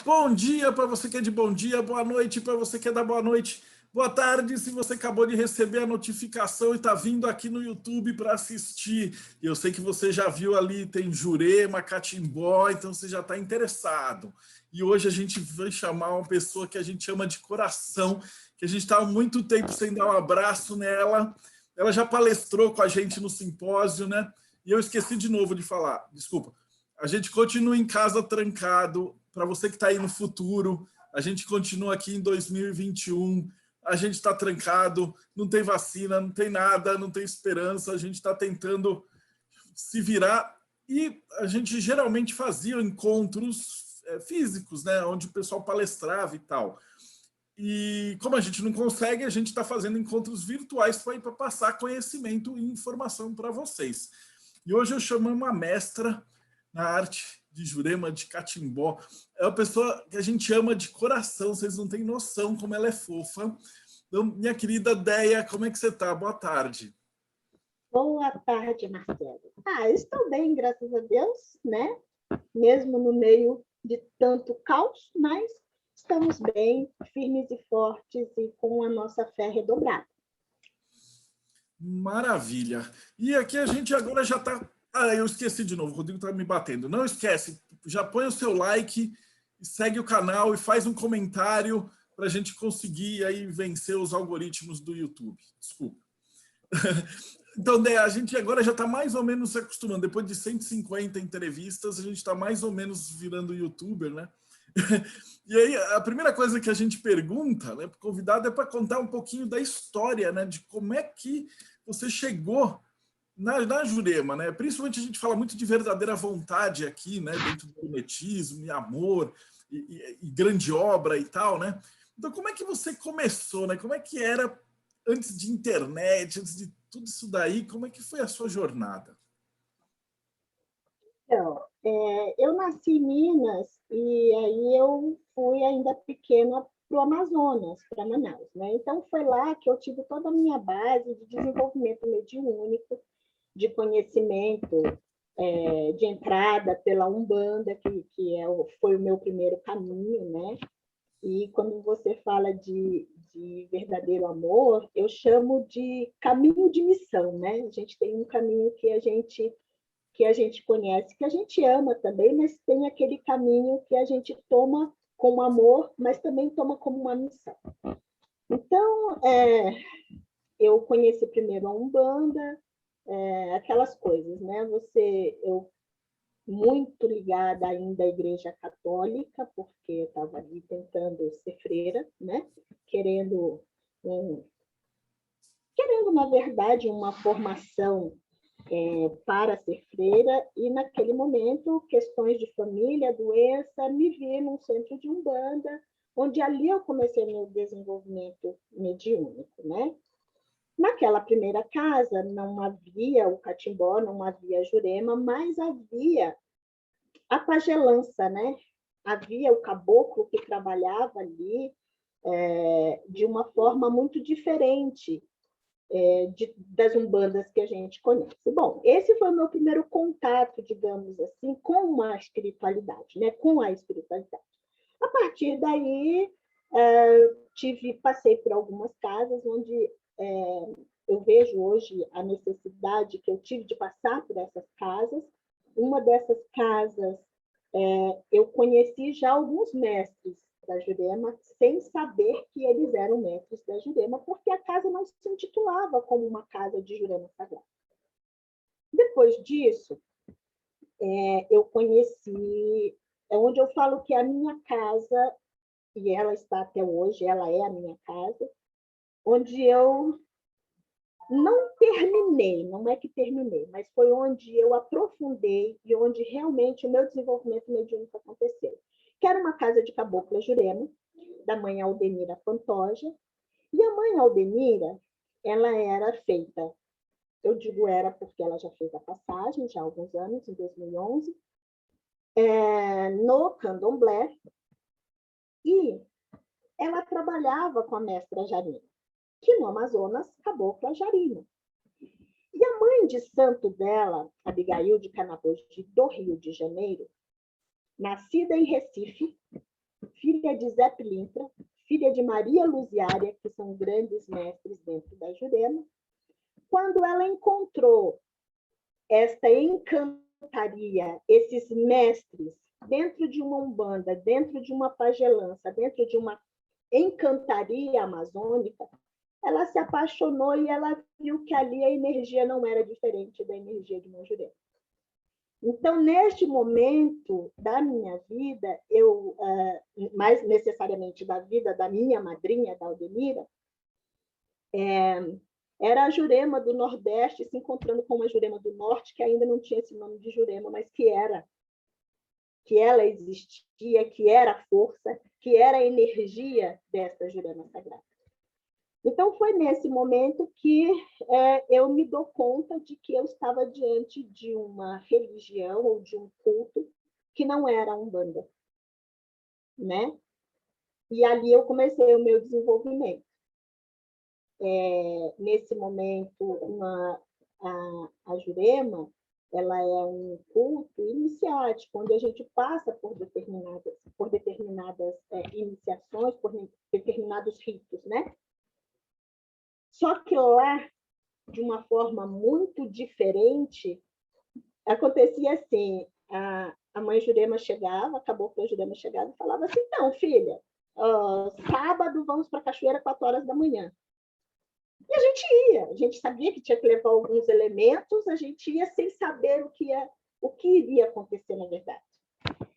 Bom dia para você que é de bom dia, boa noite para você que é da boa noite, boa tarde se você acabou de receber a notificação e está vindo aqui no YouTube para assistir. E eu sei que você já viu ali, tem Jurema, Catimbó, então você já está interessado. E hoje a gente vai chamar uma pessoa que a gente chama de coração, que a gente está há muito tempo sem dar um abraço nela. Ela já palestrou com a gente no simpósio, né? E eu esqueci de novo de falar, desculpa. A gente continua em casa trancado. Para você que está aí no futuro, a gente continua aqui em 2021. A gente está trancado, não tem vacina, não tem nada, não tem esperança. A gente está tentando se virar. E a gente geralmente fazia encontros físicos, né, onde o pessoal palestrava e tal. E como a gente não consegue, a gente está fazendo encontros virtuais para passar conhecimento e informação para vocês. E hoje eu chamo uma mestra na arte de Jurema, de Catimbó. É uma pessoa que a gente ama de coração, vocês não têm noção como ela é fofa. Então, minha querida Deia, como é que você está? Boa tarde. Boa tarde, Marcelo. Estou bem, graças a Deus, né? Mesmo no meio de tanto caos, mas estamos bem, firmes e fortes e com a nossa fé redobrada. Maravilha. E aqui a gente agora já está... eu esqueci de novo, o Rodrigo está me batendo. Não esquece, já põe o seu like, segue o canal e faz um comentário para a gente conseguir aí vencer os algoritmos do YouTube. Desculpa. Então, a gente agora já está mais ou menos se acostumando. Depois de 150 entrevistas, a gente está mais ou menos virando youtuber, né? E aí, a primeira coisa que a gente pergunta, né, para o convidado é para contar um pouquinho da história, né, de como é que você chegou na Jurema, né? Principalmente a gente fala muito de verdadeira vontade aqui, né, dentro do hermetismo e amor e grande obra e tal, né? Então, como é que você começou, né? Como é que era antes de internet, antes de tudo isso daí? Como é que foi a sua jornada? Então, eu nasci em Minas e aí eu fui ainda pequena para o Amazonas, para Manaus, né? Então, foi lá que eu tive toda a minha base de desenvolvimento mediúnico, de conhecimento, de entrada pela Umbanda, foi o meu primeiro caminho, né? E quando você fala de verdadeiro amor, eu chamo de caminho de missão, né? A gente tem um caminho que a gente conhece, que a gente ama também, mas tem aquele caminho que a gente toma com amor, mas também toma como uma missão. Então, eu conheci primeiro a Umbanda, aquelas coisas, né? Eu muito ligada ainda à Igreja Católica, porque eu estava ali tentando ser freira, né? Querendo, na verdade, uma formação para ser freira, e naquele momento, questões de família, doença, me vi num centro de Umbanda, onde ali eu comecei meu desenvolvimento mediúnico, né? Naquela primeira casa não havia o catimbó, não havia a jurema, mas havia a pagelança, né? Havia o caboclo que trabalhava ali de uma forma muito diferente das umbandas que a gente conhece. Bom, esse foi o meu primeiro contato, digamos assim, com a espiritualidade, né? Com a espiritualidade. A partir daí, passei por algumas casas onde eu vejo hoje a necessidade que eu tive de passar por essas casas. Uma dessas casas, eu conheci já alguns mestres da Jurema, sem saber que eles eram mestres da Jurema, porque a casa não se intitulava como uma casa de Jurema Sagrada. Depois disso, eu conheci, onde eu falo que a minha casa, e ela está até hoje, ela é a minha casa, onde eu não terminei, não é que terminei, mas foi onde eu aprofundei e onde realmente o meu desenvolvimento mediúnico aconteceu. Que era uma casa de cabocla Jurema, da mãe Aldenira Pantoja, e a mãe Aldenira, ela era feita, eu digo era porque ela já fez a passagem, já há alguns anos, em 2011, no candomblé, e ela trabalhava com a mestra Jarina, que no Amazonas, cabocla Jarina. E a mãe de santo dela, Abigail de Canaboji, do Rio de Janeiro, nascida em Recife, filha de Zé Pilintra, filha de Maria Luziária, que são grandes mestres dentro da Jurema. Quando ela encontrou esta encantaria, esses mestres, dentro de uma umbanda, dentro de uma pagelança, dentro de uma encantaria amazônica, ela se apaixonou e ela viu que ali a energia não era diferente da energia de uma Jurema. Então, neste momento da minha vida, mais necessariamente da vida da minha madrinha, da Aldemira, era a Jurema do Nordeste se encontrando com uma Jurema do Norte, que ainda não tinha esse nome de Jurema, mas que ela existia, que era a força, que era a energia dessa Jurema sagrada. Então, foi nesse momento que eu me dou conta de que eu estava diante de uma religião ou de um culto que não era a Umbanda, né? E ali eu comecei o meu desenvolvimento. Nesse momento, a Jurema, ela é um culto iniciático, onde a gente passa por determinadas iniciações, por determinados ritos, né? Só que lá, de uma forma muito diferente, acontecia assim, a mãe Jurema chegava, acabou que a Jurema chegava e falava assim, então, filha, sábado vamos para a cachoeira 4 horas da manhã. E a gente ia, a gente sabia que tinha que levar alguns elementos, a gente ia sem saber o que iria acontecer, na verdade.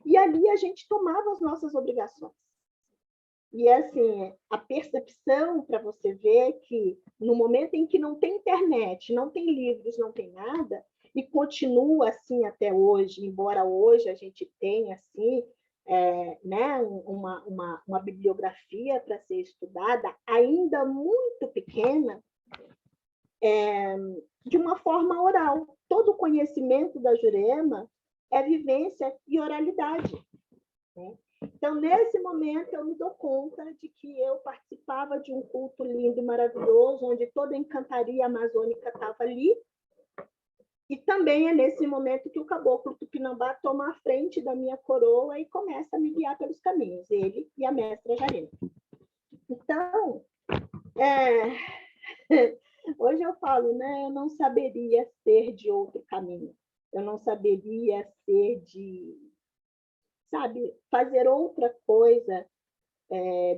E ali a gente tomava as nossas obrigações. E, assim, a percepção para você ver que, no momento em que não tem internet, não tem livros, não tem nada, e continua assim até hoje, embora hoje a gente tenha, assim, né, uma bibliografia para ser estudada, ainda muito pequena, de uma forma oral. Todo o conhecimento da Jurema é vivência e oralidade, né? Então, nesse momento, eu me dou conta de que eu participava de um culto lindo e maravilhoso, onde toda a encantaria amazônica estava ali. E também é nesse momento que o caboclo Tupinambá toma a frente da minha coroa e começa a me guiar pelos caminhos, ele e a mestra Jarina. Então, hoje eu falo, né, eu não saberia ser de outro caminho. Eu não saberia ser fazer outra coisa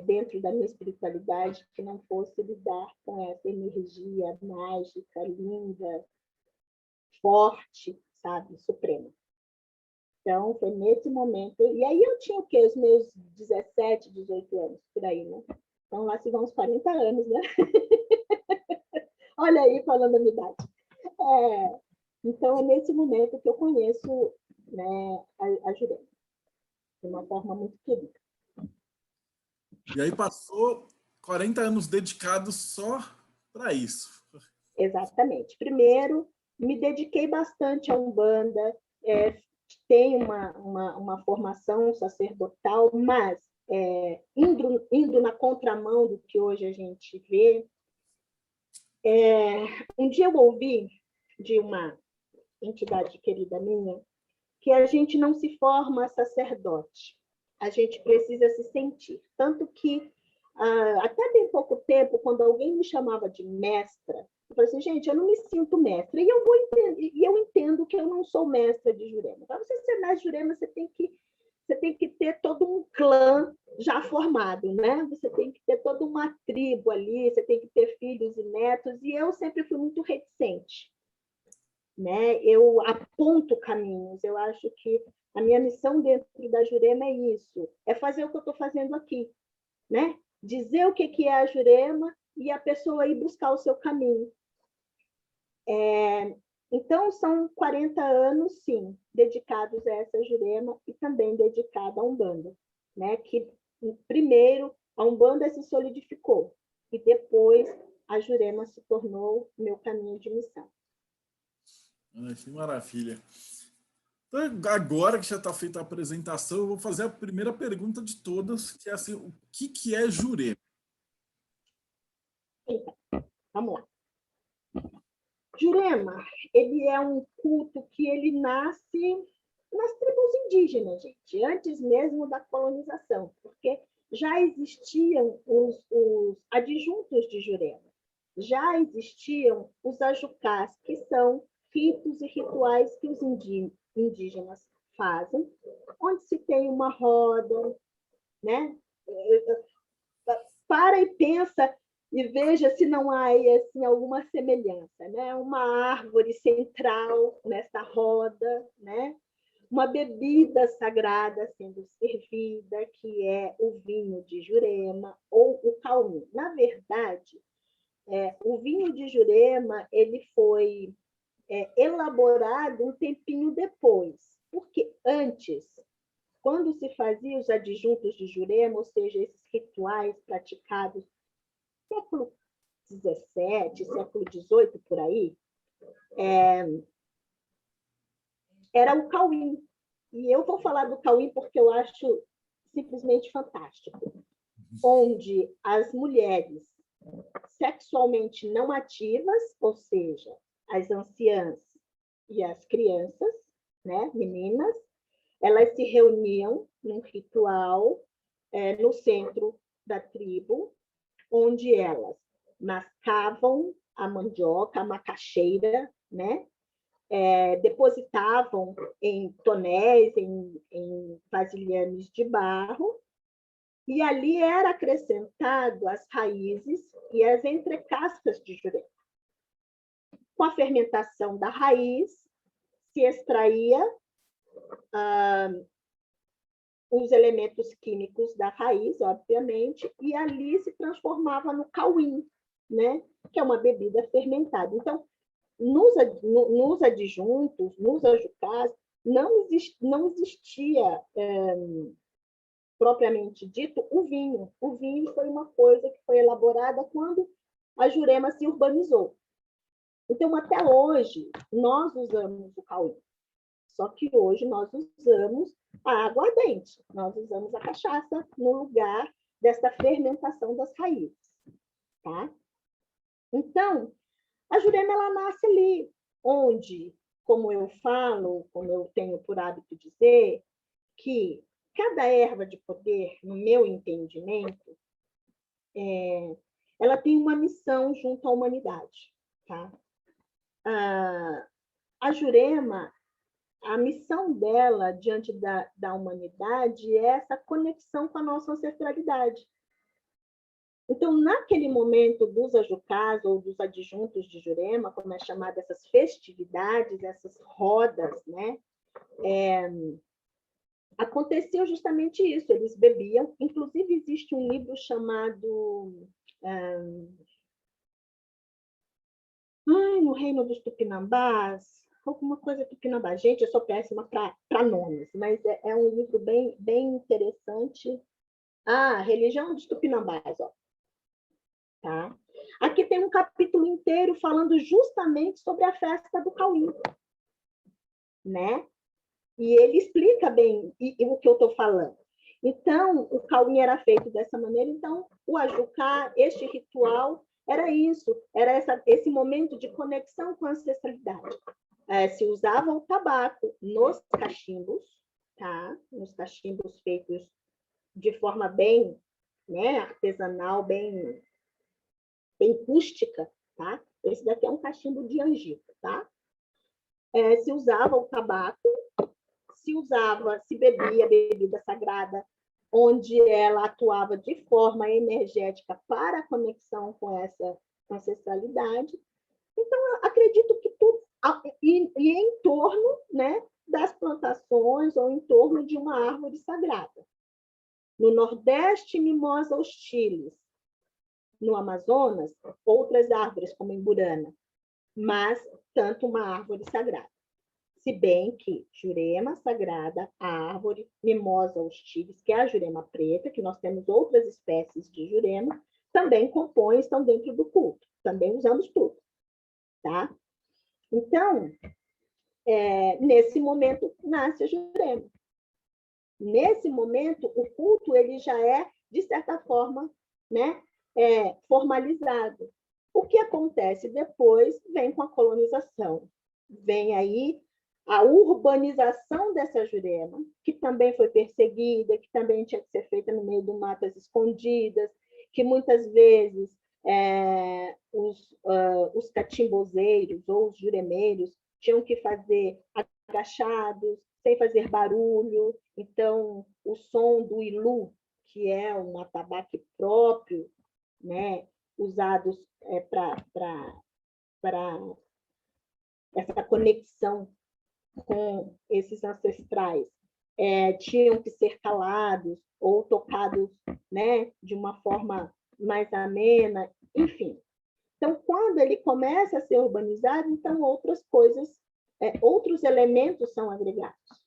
dentro da minha espiritualidade que não fosse lidar com essa energia mágica, linda, forte, suprema. Então, foi nesse momento. E aí eu tinha o quê? Os meus 17, 18 anos, por aí, né? Então, lá se vão uns 40 anos, né? Olha aí, falando a minha idade. Então, é nesse momento que eu conheço, né, a Jurema, de uma forma muito querida. E aí passou 40 anos dedicados só para isso. Exatamente. Primeiro, me dediquei bastante à Umbanda, tenho uma formação sacerdotal, mas indo na contramão do que hoje a gente vê. Um dia eu ouvi de uma entidade querida minha que a gente não se forma sacerdote, a gente precisa se sentir. Tanto que, até bem pouco tempo, quando alguém me chamava de mestra, eu falei assim, gente, eu não me sinto mestra. E eu entendo que eu não sou mestra de Jurema. Para você ser mestre de Jurema, você tem que ter todo um clã já formado, né? Você tem que ter toda uma tribo ali, você tem que ter filhos e netos, e eu sempre fui muito reticente, né? Eu aponto caminhos, eu acho que a minha missão dentro da Jurema é isso, é fazer o que eu estou fazendo aqui, né? Dizer o que é a Jurema e a pessoa ir buscar o seu caminho. Então, são 40 anos, sim, dedicados a essa Jurema e também dedicada à Umbanda, né? Que, primeiro, a Umbanda se solidificou e depois a Jurema se tornou meu caminho de missão. Que maravilha. Então, agora que já está feita a apresentação, eu vou fazer a primeira pergunta de todas, que é assim, o que é Jurema? Então, vamos lá. Jurema, ele é um culto que ele nasce nas tribos indígenas, gente, antes mesmo da colonização, porque já existiam os adjuntos de Jurema, já existiam os ajucás, que são ritos e rituais que os indígenas fazem, onde se tem uma roda, né? Para e pensa e veja se não há assim, alguma semelhança, né? Uma árvore central nessa roda, né? Uma bebida sagrada sendo servida, que é o vinho de Jurema ou o cauim. Na verdade, o vinho de Jurema ele foi elaborado um tempinho depois, porque antes, quando se fazia os adjuntos de Jurema, ou seja, esses rituais praticados no século XVII, século XVIII, por aí, era o cauim. E eu vou falar do cauim porque eu acho simplesmente fantástico, onde as mulheres sexualmente não ativas, ou seja, as anciãs e as crianças, né, meninas, elas se reuniam num ritual no centro da tribo, onde elas mascavam a mandioca, a macaxeira, né? Depositavam em tonéis, em vasilhames de barro, e ali era acrescentado as raízes e as entrecascas de jurema. Com a fermentação da raiz, se extraía os elementos químicos da raiz, obviamente, e ali se transformava no cauim, né? Que é uma bebida fermentada. Então, nos adjuntos, nos ajucás, não existia propriamente dito o vinho. O vinho foi uma coisa que foi elaborada quando a Jurema se urbanizou. Então, até hoje, nós usamos o cauim. Só que hoje nós usamos a aguardente, nós usamos a cachaça no lugar dessa fermentação das raízes. Tá? Então, a Jurema ela nasce ali, onde, como eu falo, como eu tenho por hábito dizer, que cada erva de poder, no meu entendimento, ela tem uma missão junto à humanidade. Tá? A Jurema, a missão dela diante da humanidade é essa conexão com a nossa ancestralidade. Então, naquele momento dos ajucás ou dos adjuntos de Jurema, como é chamada essas festividades, essas rodas, né? Aconteceu justamente isso, eles bebiam. Inclusive, existe um livro chamado No Reino dos Tupinambás, alguma coisa Tupinambá. Gente, eu sou péssima para nomes, mas é um livro bem, bem interessante. Religião dos Tupinambás, ó. Tá? Aqui tem um capítulo inteiro falando justamente sobre a festa do cauim, né? E ele explica bem o que eu estou falando. Então, o cauim era feito dessa maneira, então, o ajucá, este ritual, era isso, era esse momento de conexão com a ancestralidade. Se usava o tabaco nos cachimbos, tá? Nos cachimbos feitos de forma bem, né, artesanal, bem rústica, tá? Esse daqui é um cachimbo de angico, tá? Se usava o tabaco, se bebia bebida sagrada, onde ela atuava de forma energética para a conexão com essa ancestralidade. Então, eu acredito que tudo e em torno, né, das plantações ou em torno de uma árvore sagrada. No Nordeste, mimosa hostilis. No Amazonas, outras árvores, como emburana, mas tanto uma árvore sagrada. Se bem que Jurema sagrada, a árvore mimosa hostilis, que é a Jurema preta, que nós temos outras espécies de Jurema, também compõem, estão dentro do culto. Também usamos tudo. Tá? Então, nesse momento, nasce a Jurema. Nesse momento, o culto ele já é, de certa forma, né, formalizado. O que acontece depois vem com a colonização. Vem aí a urbanização dessa Jurema, que também foi perseguida, que também tinha que ser feita no meio do mato às escondidas, que muitas vezes os catimbozeiros ou os juremeiros tinham que fazer agachados, sem fazer barulho. Então, o som do ilu, que é um atabaque próprio, né, usados para essa conexão com esses ancestrais, tinham que ser calados ou tocados, né, de uma forma mais amena, enfim. Então, quando ele começa a ser urbanizado, então outras coisas, outros elementos são agregados.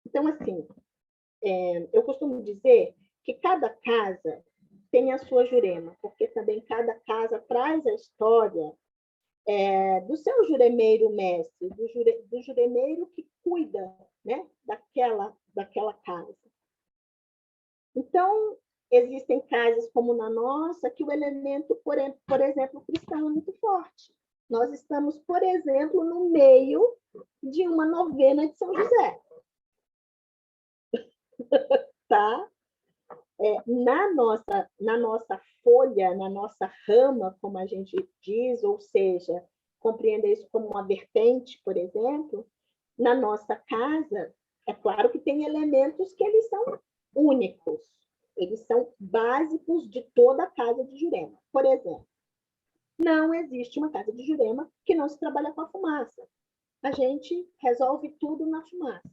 Então, assim, eu costumo dizer que cada casa tem a sua Jurema, porque também cada casa traz a história do seu juremeiro mestre, do juremeiro que cuida, né, daquela casa. Então, existem casas como na nossa, que o elemento, por exemplo, cristão é muito forte. Nós estamos, por exemplo, no meio de uma novena de São José. Tá? Na nossa folha, na nossa rama, como a gente diz, ou seja, compreenda isso como uma vertente, por exemplo, na nossa casa, é claro que tem elementos que eles são únicos, eles são básicos de toda a casa de Jurema. Por exemplo, não existe uma casa de Jurema que não se trabalha com a fumaça. A gente resolve tudo na fumaça.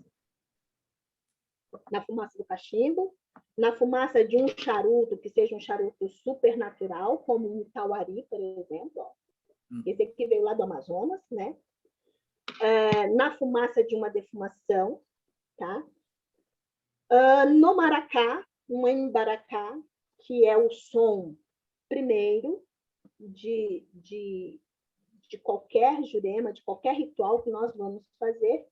Na fumaça do cachimbo, na fumaça de um charuto, que seja um charuto supernatural, como o Itauari, por exemplo. Esse aqui veio lá do Amazonas, né? Na fumaça de uma defumação, tá? No maracá, um embaracá, que é o som primeiro de qualquer jurema, de qualquer ritual que nós vamos fazer,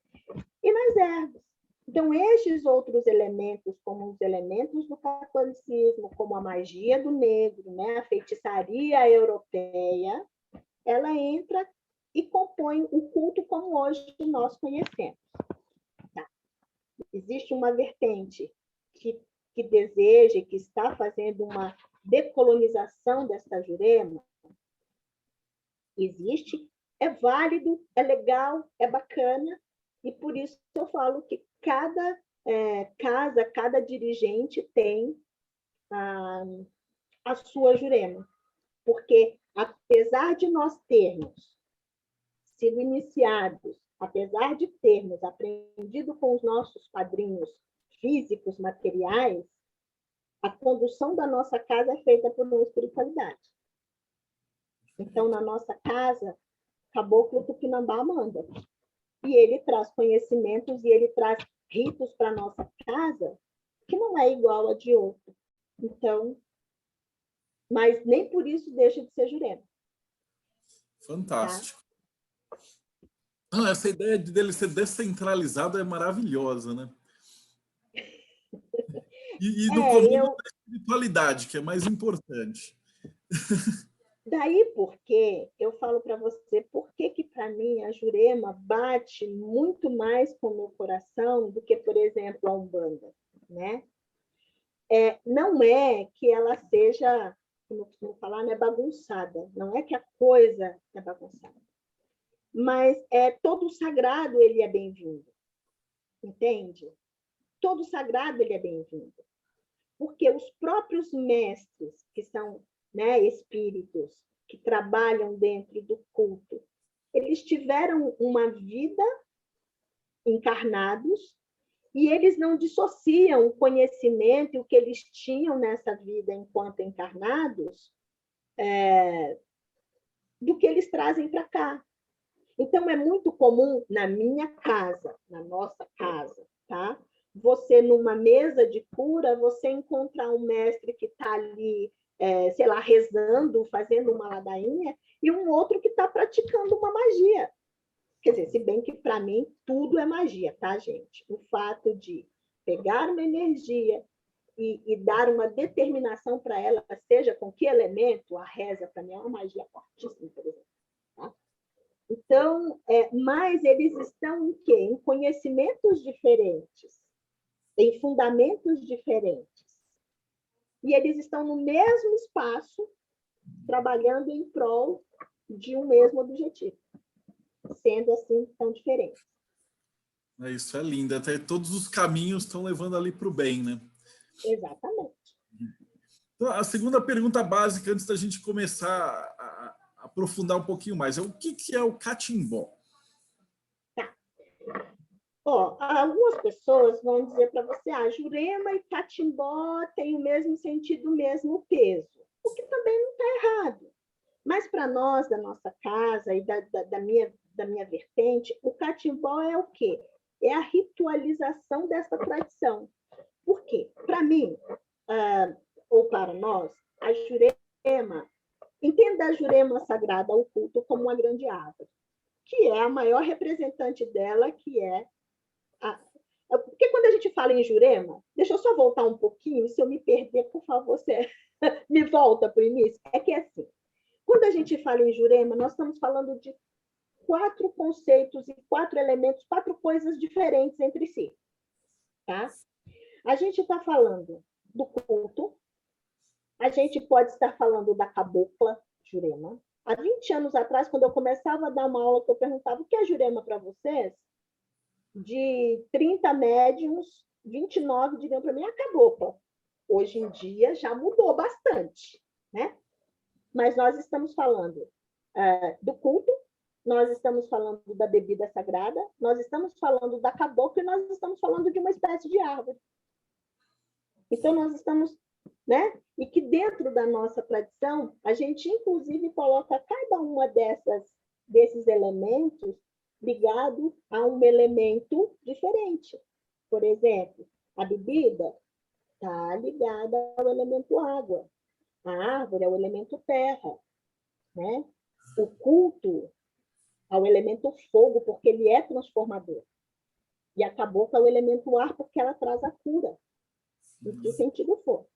e nas ervas. Então, estes outros elementos, como os elementos do catolicismo, como a magia do negro, né, a feitiçaria europeia, ela entra e compõe o culto como hoje nós conhecemos. Tá? Existe uma vertente que deseja, que está fazendo uma decolonização desta jurema? Existe, é válido, é legal, é bacana, e por isso eu falo que cada casa, cada dirigente tem a sua jurema. Porque, apesar de nós termos sido iniciados, apesar de termos aprendido com os nossos padrinhos físicos, materiais, a condução da nossa casa é feita por uma espiritualidade. Então, na nossa casa, Caboclo Tupinambá manda. E ele traz conhecimentos e ele traz ritos para a nossa casa que não é igual a de outro. Então, mas nem por isso deixa de ser Jurema. Fantástico. Tá? Não, essa ideia dele ser descentralizado é maravilhosa, né? E do comando da espiritualidade, que é mais importante. Daí porque eu falo para você por que para mim a Jurema bate muito mais com o meu coração do que, por exemplo, a Umbanda, né? Não é que ela seja, como eu costumo falar, né, bagunçada. Não é que a coisa é bagunçada. Mas todo sagrado ele é bem-vindo. Entende? Todo sagrado ele é bem-vindo. Porque os próprios mestres, que são, né, espíritos que trabalham dentro do culto, eles tiveram uma vida encarnados e eles não dissociam o conhecimento e o que eles tinham nessa vida enquanto encarnados do que eles trazem para cá. Então, é muito comum na minha casa, na nossa casa, tá? Você, numa mesa de cura, você encontrar um mestre que está ali, sei lá, rezando, fazendo uma ladainha, e um outro que está praticando uma magia. Quer dizer, se bem que, para mim, tudo é magia, tá, gente? O fato de pegar uma energia e dar uma determinação para ela, seja com que elemento, a reza, para mim, é uma magia fortíssima, por exemplo. Tá? Então, mas eles estão em quê? Em conhecimentos diferentes, em fundamentos diferentes. E eles estão no mesmo espaço, trabalhando em prol de um mesmo objetivo, sendo assim tão diferentes. Isso é lindo. Até todos os caminhos estão levando ali para o bem, né? Exatamente. Então, a segunda pergunta básica, antes da gente começar a aprofundar um pouquinho mais, é o que é o catimbó? Tá. Algumas pessoas vão dizer para você, Jurema e catimbó têm o mesmo sentido, o mesmo peso, o que também não está errado. Mas para nós, da nossa casa e da minha vertente, o catimbó é o quê? É a ritualização dessa tradição. Por quê? Para mim, ou para nós, a Jurema, entenda a Jurema sagrada ao culto como uma grande árvore, que é a maior representante dela, que é porque quando a gente fala em Jurema, deixa eu só voltar um pouquinho, se eu me perder, por favor, você me volta para o início. É que é assim, quando a gente fala em Jurema, nós estamos falando de 4 conceitos e 4 elementos, 4 coisas diferentes entre si. Tá? A gente está falando do culto, a gente pode estar falando da cabocla Jurema. Há 20 anos atrás, quando eu começava a dar uma aula, que eu perguntava o que é Jurema para vocês, de 30 médiums, 29 diriam para mim, a cabocla. Hoje em dia já mudou bastante, né? Mas nós estamos falando do culto, nós estamos falando da bebida sagrada, nós estamos falando da cabocla e nós estamos falando de uma espécie de árvore. Então, nós estamos, né? E que dentro da nossa tradição, a gente, inclusive, coloca cada uma desses elementos ligado a um elemento diferente. Por exemplo, a bebida está ligada ao elemento água, a árvore é o elemento terra, né? O culto ao elemento fogo, porque ele é transformador. E a cabocla é o elemento ar, porque ela traz a cura, em que sentido for.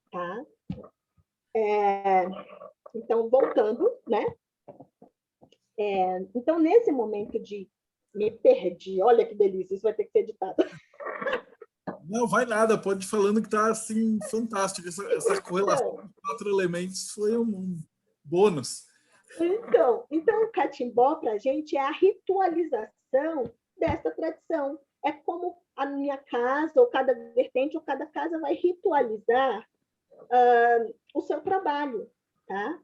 Tá? Então, voltando, né? Então, nesse momento de me perdi, olha que delícia, isso vai ter que ser editado. Não, vai nada, pode ir falando que está assim, fantástico. Essa correlação dos 4 elementos foi um bônus. Então, o catimbó para a gente é a ritualização dessa tradição. É como a minha casa, ou cada vertente, ou cada casa vai ritualizar o seu trabalho. Tá?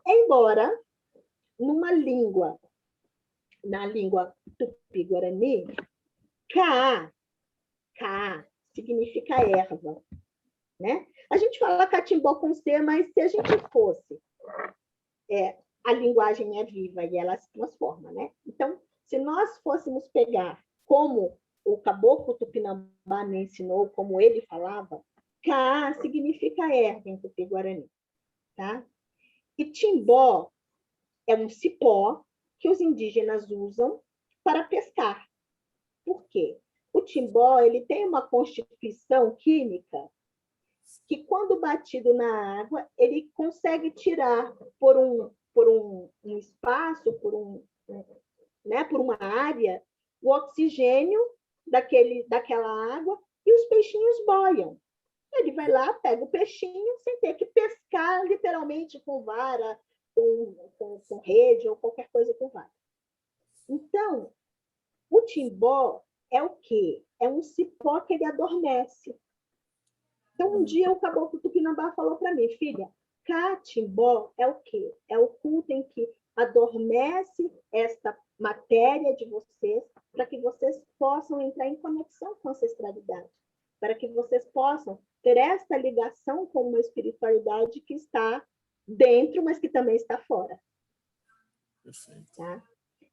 Embora, na língua tupi-guarani, Ka significa erva. Né? A gente fala catimbó com C, mas se a gente fosse... a linguagem é viva e ela se transforma, né? Então, se nós fôssemos pegar como o caboclo Tupinambá me ensinou, como ele falava, Ka significa erva em tupi-guarani, tá? E timbó é um cipó que os indígenas usam para pescar. Por quê? O timbó ele tem uma constituição química que, quando batido na água, ele consegue tirar por um espaço, por uma área, o oxigênio daquela água e os peixinhos boiam. Ele vai lá, pega o peixinho sem ter que pescar literalmente com vara, com rede ou qualquer coisa com vara. Então, o timbó é o quê? É um cipó que ele adormece. Então, um dia o caboclo Tupinambá falou para mim, filha, catimbó é o quê? É o culto em que adormece esta matéria de vocês para que vocês possam entrar em conexão com a ancestralidade, para que vocês possam ter esta ligação com uma espiritualidade que está dentro, mas que também está fora. Perfeito. Tá?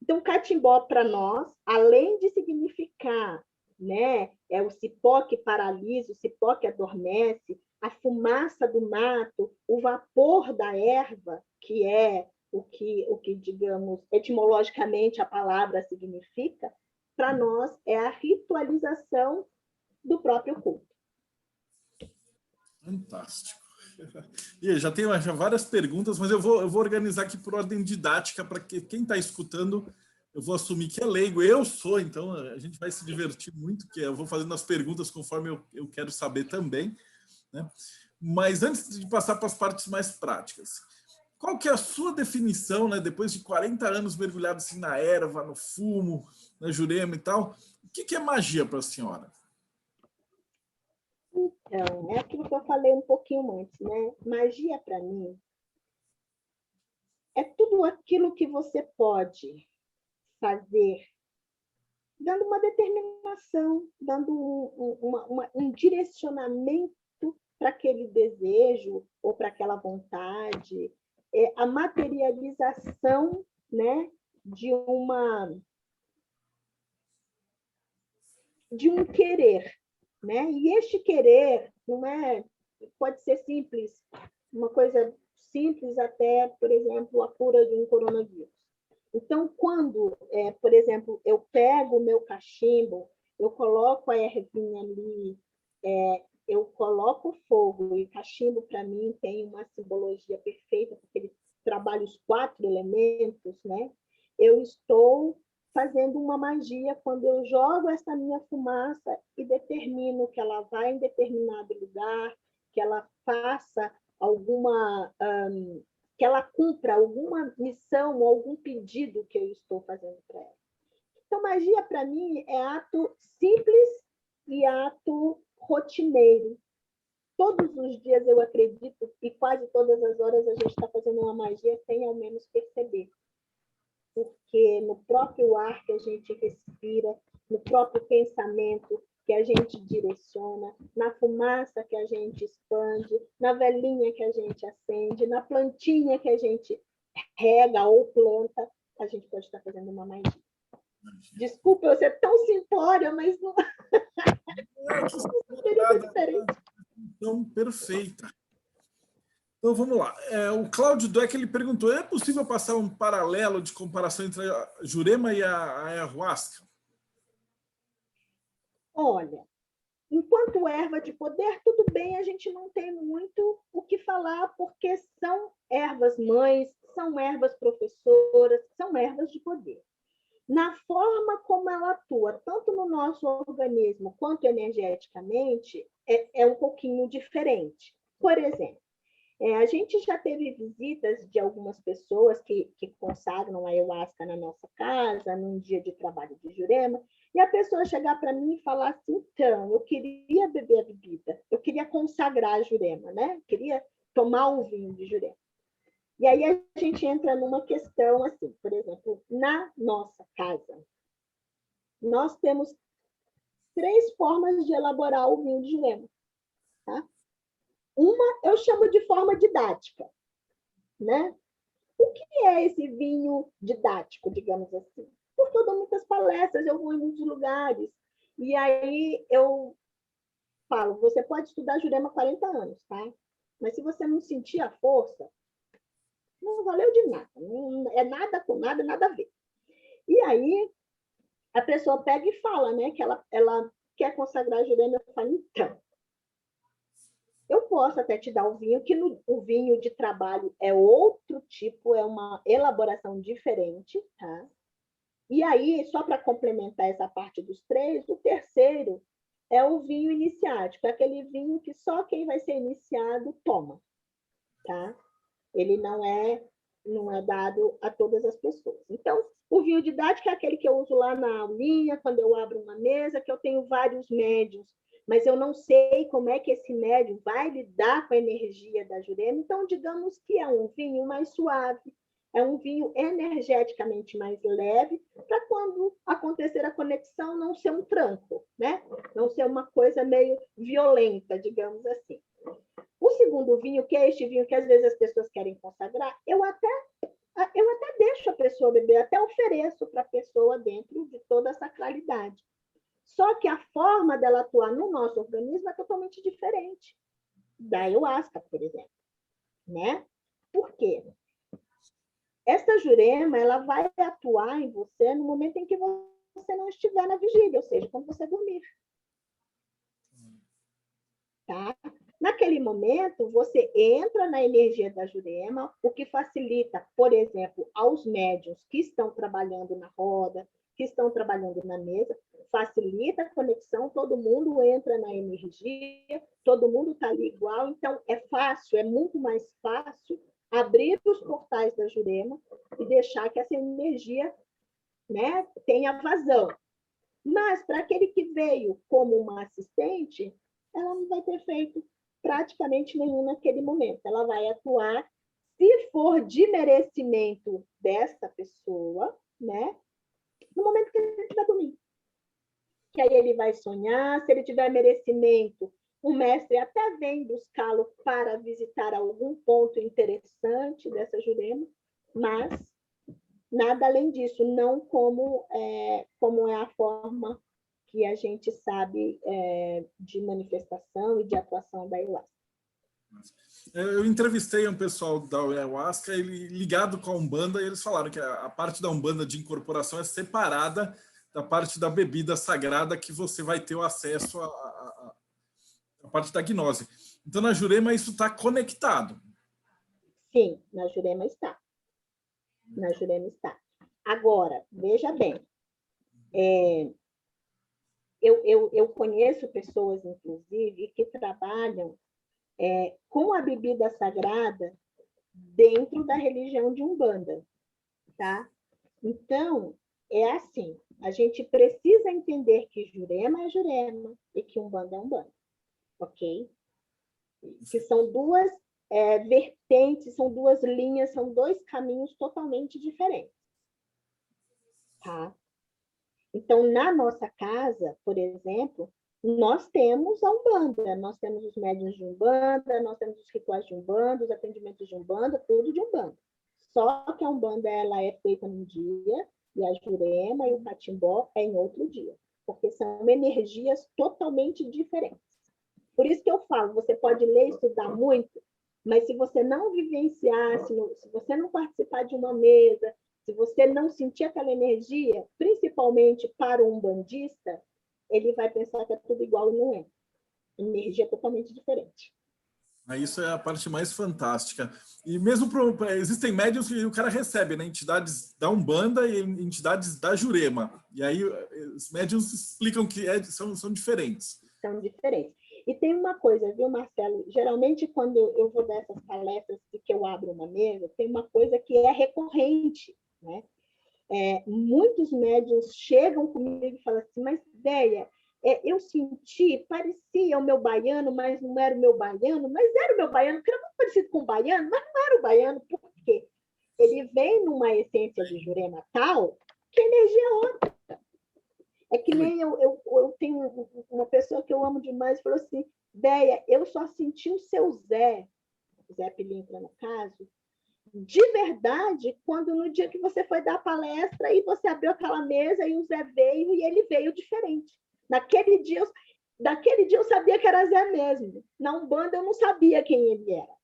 Então, catimbó para nós, além de significar, né, é o cipó que paralisa, o cipó que adormece, a fumaça do mato, o vapor da erva, que é o que, digamos, etimologicamente a palavra significa, para nós é a ritualização do próprio culto. Fantástico. E já tenho várias perguntas, mas eu vou organizar aqui por ordem didática para que quem está escutando, eu vou assumir que é leigo. Eu sou, então a gente vai se divertir muito, que eu vou fazendo as perguntas conforme eu quero saber também, né? Mas antes de passar para as partes mais práticas, qual que é a sua definição, né, depois de 40 anos mergulhado assim, na erva, no fumo, na Jurema e tal, o que é magia para a senhora? Então, é aquilo que eu falei um pouquinho antes, né? Magia, para mim, é tudo aquilo que você pode fazer dando uma determinação, dando um direcionamento para aquele desejo ou para aquela vontade, a materialização, né, de um querer, né? E este querer não é, pode ser simples, uma coisa simples até, por exemplo, a cura de um coronavírus. Então, quando, por exemplo, eu pego o meu cachimbo, eu coloco a ervinha ali, eu coloco fogo, e cachimbo, para mim, tem uma simbologia perfeita, porque ele trabalha os 4 elementos, né? Eu estou fazendo uma magia quando eu jogo essa minha fumaça e determino que ela vá em determinado lugar, que ela faça alguma... que ela cumpra alguma missão ou algum pedido que eu estou fazendo para ela. Então, magia, para mim, é ato simples e ato rotineiro. Todos os dias eu acredito e quase todas as horas a gente está fazendo uma magia sem ao menos perceber. Porque no próprio ar que a gente respira, no próprio pensamento que a gente direciona, na fumaça que a gente expande, na velinha que a gente acende, na plantinha que a gente rega ou planta, a gente pode estar fazendo uma magia. Desculpa eu ser tão simplória, mas não seria diferente. Então, perfeita. Então vamos lá. O Cláudio Dueck, ele perguntou: é possível passar um paralelo de comparação entre a Jurema e a ayahuasca? Olha, enquanto erva de poder, tudo bem, a gente não tem muito o que falar, porque são ervas mães, são ervas professoras, são ervas de poder. Na forma como ela atua, tanto no nosso organismo quanto energeticamente, é um pouquinho diferente. Por exemplo, a gente já teve visitas de algumas pessoas que consagram a ayahuasca na nossa casa, num dia de trabalho de Jurema, e a pessoa chegar para mim e falar assim: então, eu queria beber a bebida, eu queria consagrar a Jurema, né? Eu queria tomar o vinho de Jurema. E aí a gente entra numa questão assim, por exemplo, na nossa casa, nós temos 3 formas de elaborar o vinho de Jurema. Tá? Uma eu chamo de forma didática, né? O que é esse vinho didático, digamos assim? Porque eu dou muitas palestras, eu vou em muitos lugares, e aí eu falo, você pode estudar Jurema há 40 anos, tá? Mas se você não sentir a força, não valeu de nada. Não é nada com nada, nada a ver. E aí a pessoa pega e fala, né, que ela quer consagrar a Jurema. Eu falo, então, eu posso até te dar o vinho, que o vinho de trabalho é outro tipo, é uma elaboração diferente, tá? E aí, só para complementar essa parte dos 3, o terceiro é o vinho iniciático, é aquele vinho que só quem vai ser iniciado toma, tá? Ele não é dado a todas as pessoas. Então, o vinho didático é aquele que eu uso lá na aulinha, quando eu abro uma mesa, que eu tenho vários médiuns, mas eu não sei como é que esse médium vai lidar com a energia da Jurema. Então, digamos que é um vinho mais suave, é um vinho energeticamente mais leve, para quando acontecer a conexão não ser um tranco, né? Não ser uma coisa meio violenta, digamos assim. O segundo vinho, que é este vinho que às vezes as pessoas querem consagrar, eu até deixo a pessoa beber, até ofereço para a pessoa dentro de toda a sacralidade. Só que a forma dela atuar no nosso organismo é totalmente diferente da ayahuasca, por exemplo. Né? Por quê? Esta Jurema, ela vai atuar em você no momento em que você não estiver na vigília, ou seja, quando você dormir. Tá? Naquele naquele momento, você entra na energia da Jurema, o que facilita, por exemplo, aos médiuns que estão trabalhando na roda, que estão trabalhando na mesa, facilita a conexão, todo mundo entra na energia, todo mundo está ali igual, então é fácil, é muito mais fácil abrir os portais da Jurema e deixar que essa energia, né, tenha vazão. Mas para aquele que veio como uma assistente, ela não vai ter feito praticamente nenhum naquele momento. Ela vai atuar, se for de merecimento desta pessoa, né, no momento que ele estiver dormindo. Que aí ele vai sonhar, se ele tiver merecimento, o mestre até vem buscá-lo para visitar algum ponto interessante dessa Jurema, mas nada além disso, não como é a forma que a gente sabe de manifestação e de atuação da ayahuasca. Eu entrevistei um pessoal da ayahuasca ligado com a Umbanda, e eles falaram que a parte da Umbanda de incorporação é separada da parte da bebida sagrada, que você vai ter o acesso à parte da gnose. Então, na Jurema, isso está conectado. Sim, na Jurema está. Na Jurema está. Agora, veja bem, eu conheço pessoas, inclusive, que trabalham com a bebida sagrada dentro da religião de Umbanda, tá? Então, é assim, a gente precisa entender que Jurema é Jurema e que Umbanda é Umbanda, ok? Que são duas vertentes, são duas linhas, são dois caminhos totalmente diferentes, tá? Então, na nossa casa, por exemplo, nós temos a Umbanda, nós temos os médiuns de Umbanda, nós temos os rituais de Umbanda, os atendimentos de Umbanda, tudo de Umbanda. Só que a Umbanda ela é feita num dia, e a Jurema e o Catimbó é em outro dia, porque são energias totalmente diferentes. Por isso que eu falo, você pode ler e estudar muito, mas se você não vivenciar, se você não participar de uma mesa, se você não sentir aquela energia, principalmente para o umbandista, ele vai pensar que é tudo igual e não é. Energia totalmente diferente. Isso é a parte mais fantástica. E mesmo existem médiuns que o cara recebe, né? Entidades da Umbanda e entidades da Jurema. E aí os médiuns explicam que são diferentes. São diferentes. E tem uma coisa, viu, Marcelo? Geralmente, quando eu vou dar essas palestras e que eu abro uma mesa, tem uma coisa que é recorrente, né? Muitos médiuns chegam comigo e falam assim, mas, Déia, eu senti, parecia o meu baiano, mas não era o meu baiano, mas era o meu baiano, porque era muito parecido com o baiano, mas não era o baiano, por quê? Ele vem numa essência de Jurema tal, que a energia é outra. É que nem eu tenho uma pessoa que eu amo demais, falou assim, Déia, eu só senti o seu Zé Pilintra no caso, de verdade, quando no dia que você foi dar a palestra e você abriu aquela mesa e o Zé veio e ele veio diferente. Daquele dia eu sabia que era Zé mesmo. Na Umbanda eu não sabia quem ele era.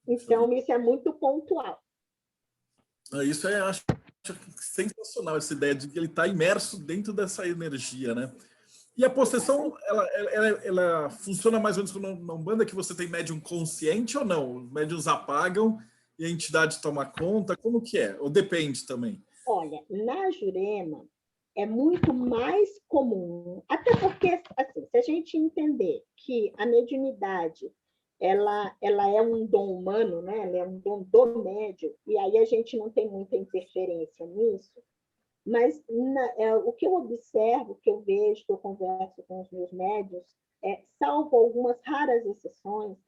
Então, isso é muito pontual. Isso acho sensacional, essa ideia de que ele está imerso dentro dessa energia, né? E a possessão, ela funciona mais ou menos na Umbanda, que você tem médium consciente ou não? Os médiums apagam e a entidade toma conta? Como que é? Ou depende também? Olha, na Jurema é muito mais comum, até porque, assim, se a gente entender que a mediunidade ela é um dom humano, né? Ela é um dom do médium, e aí a gente não tem muita interferência nisso, mas o que eu observo, o que eu vejo, que eu converso com os meus médiuns, salvo algumas raras exceções,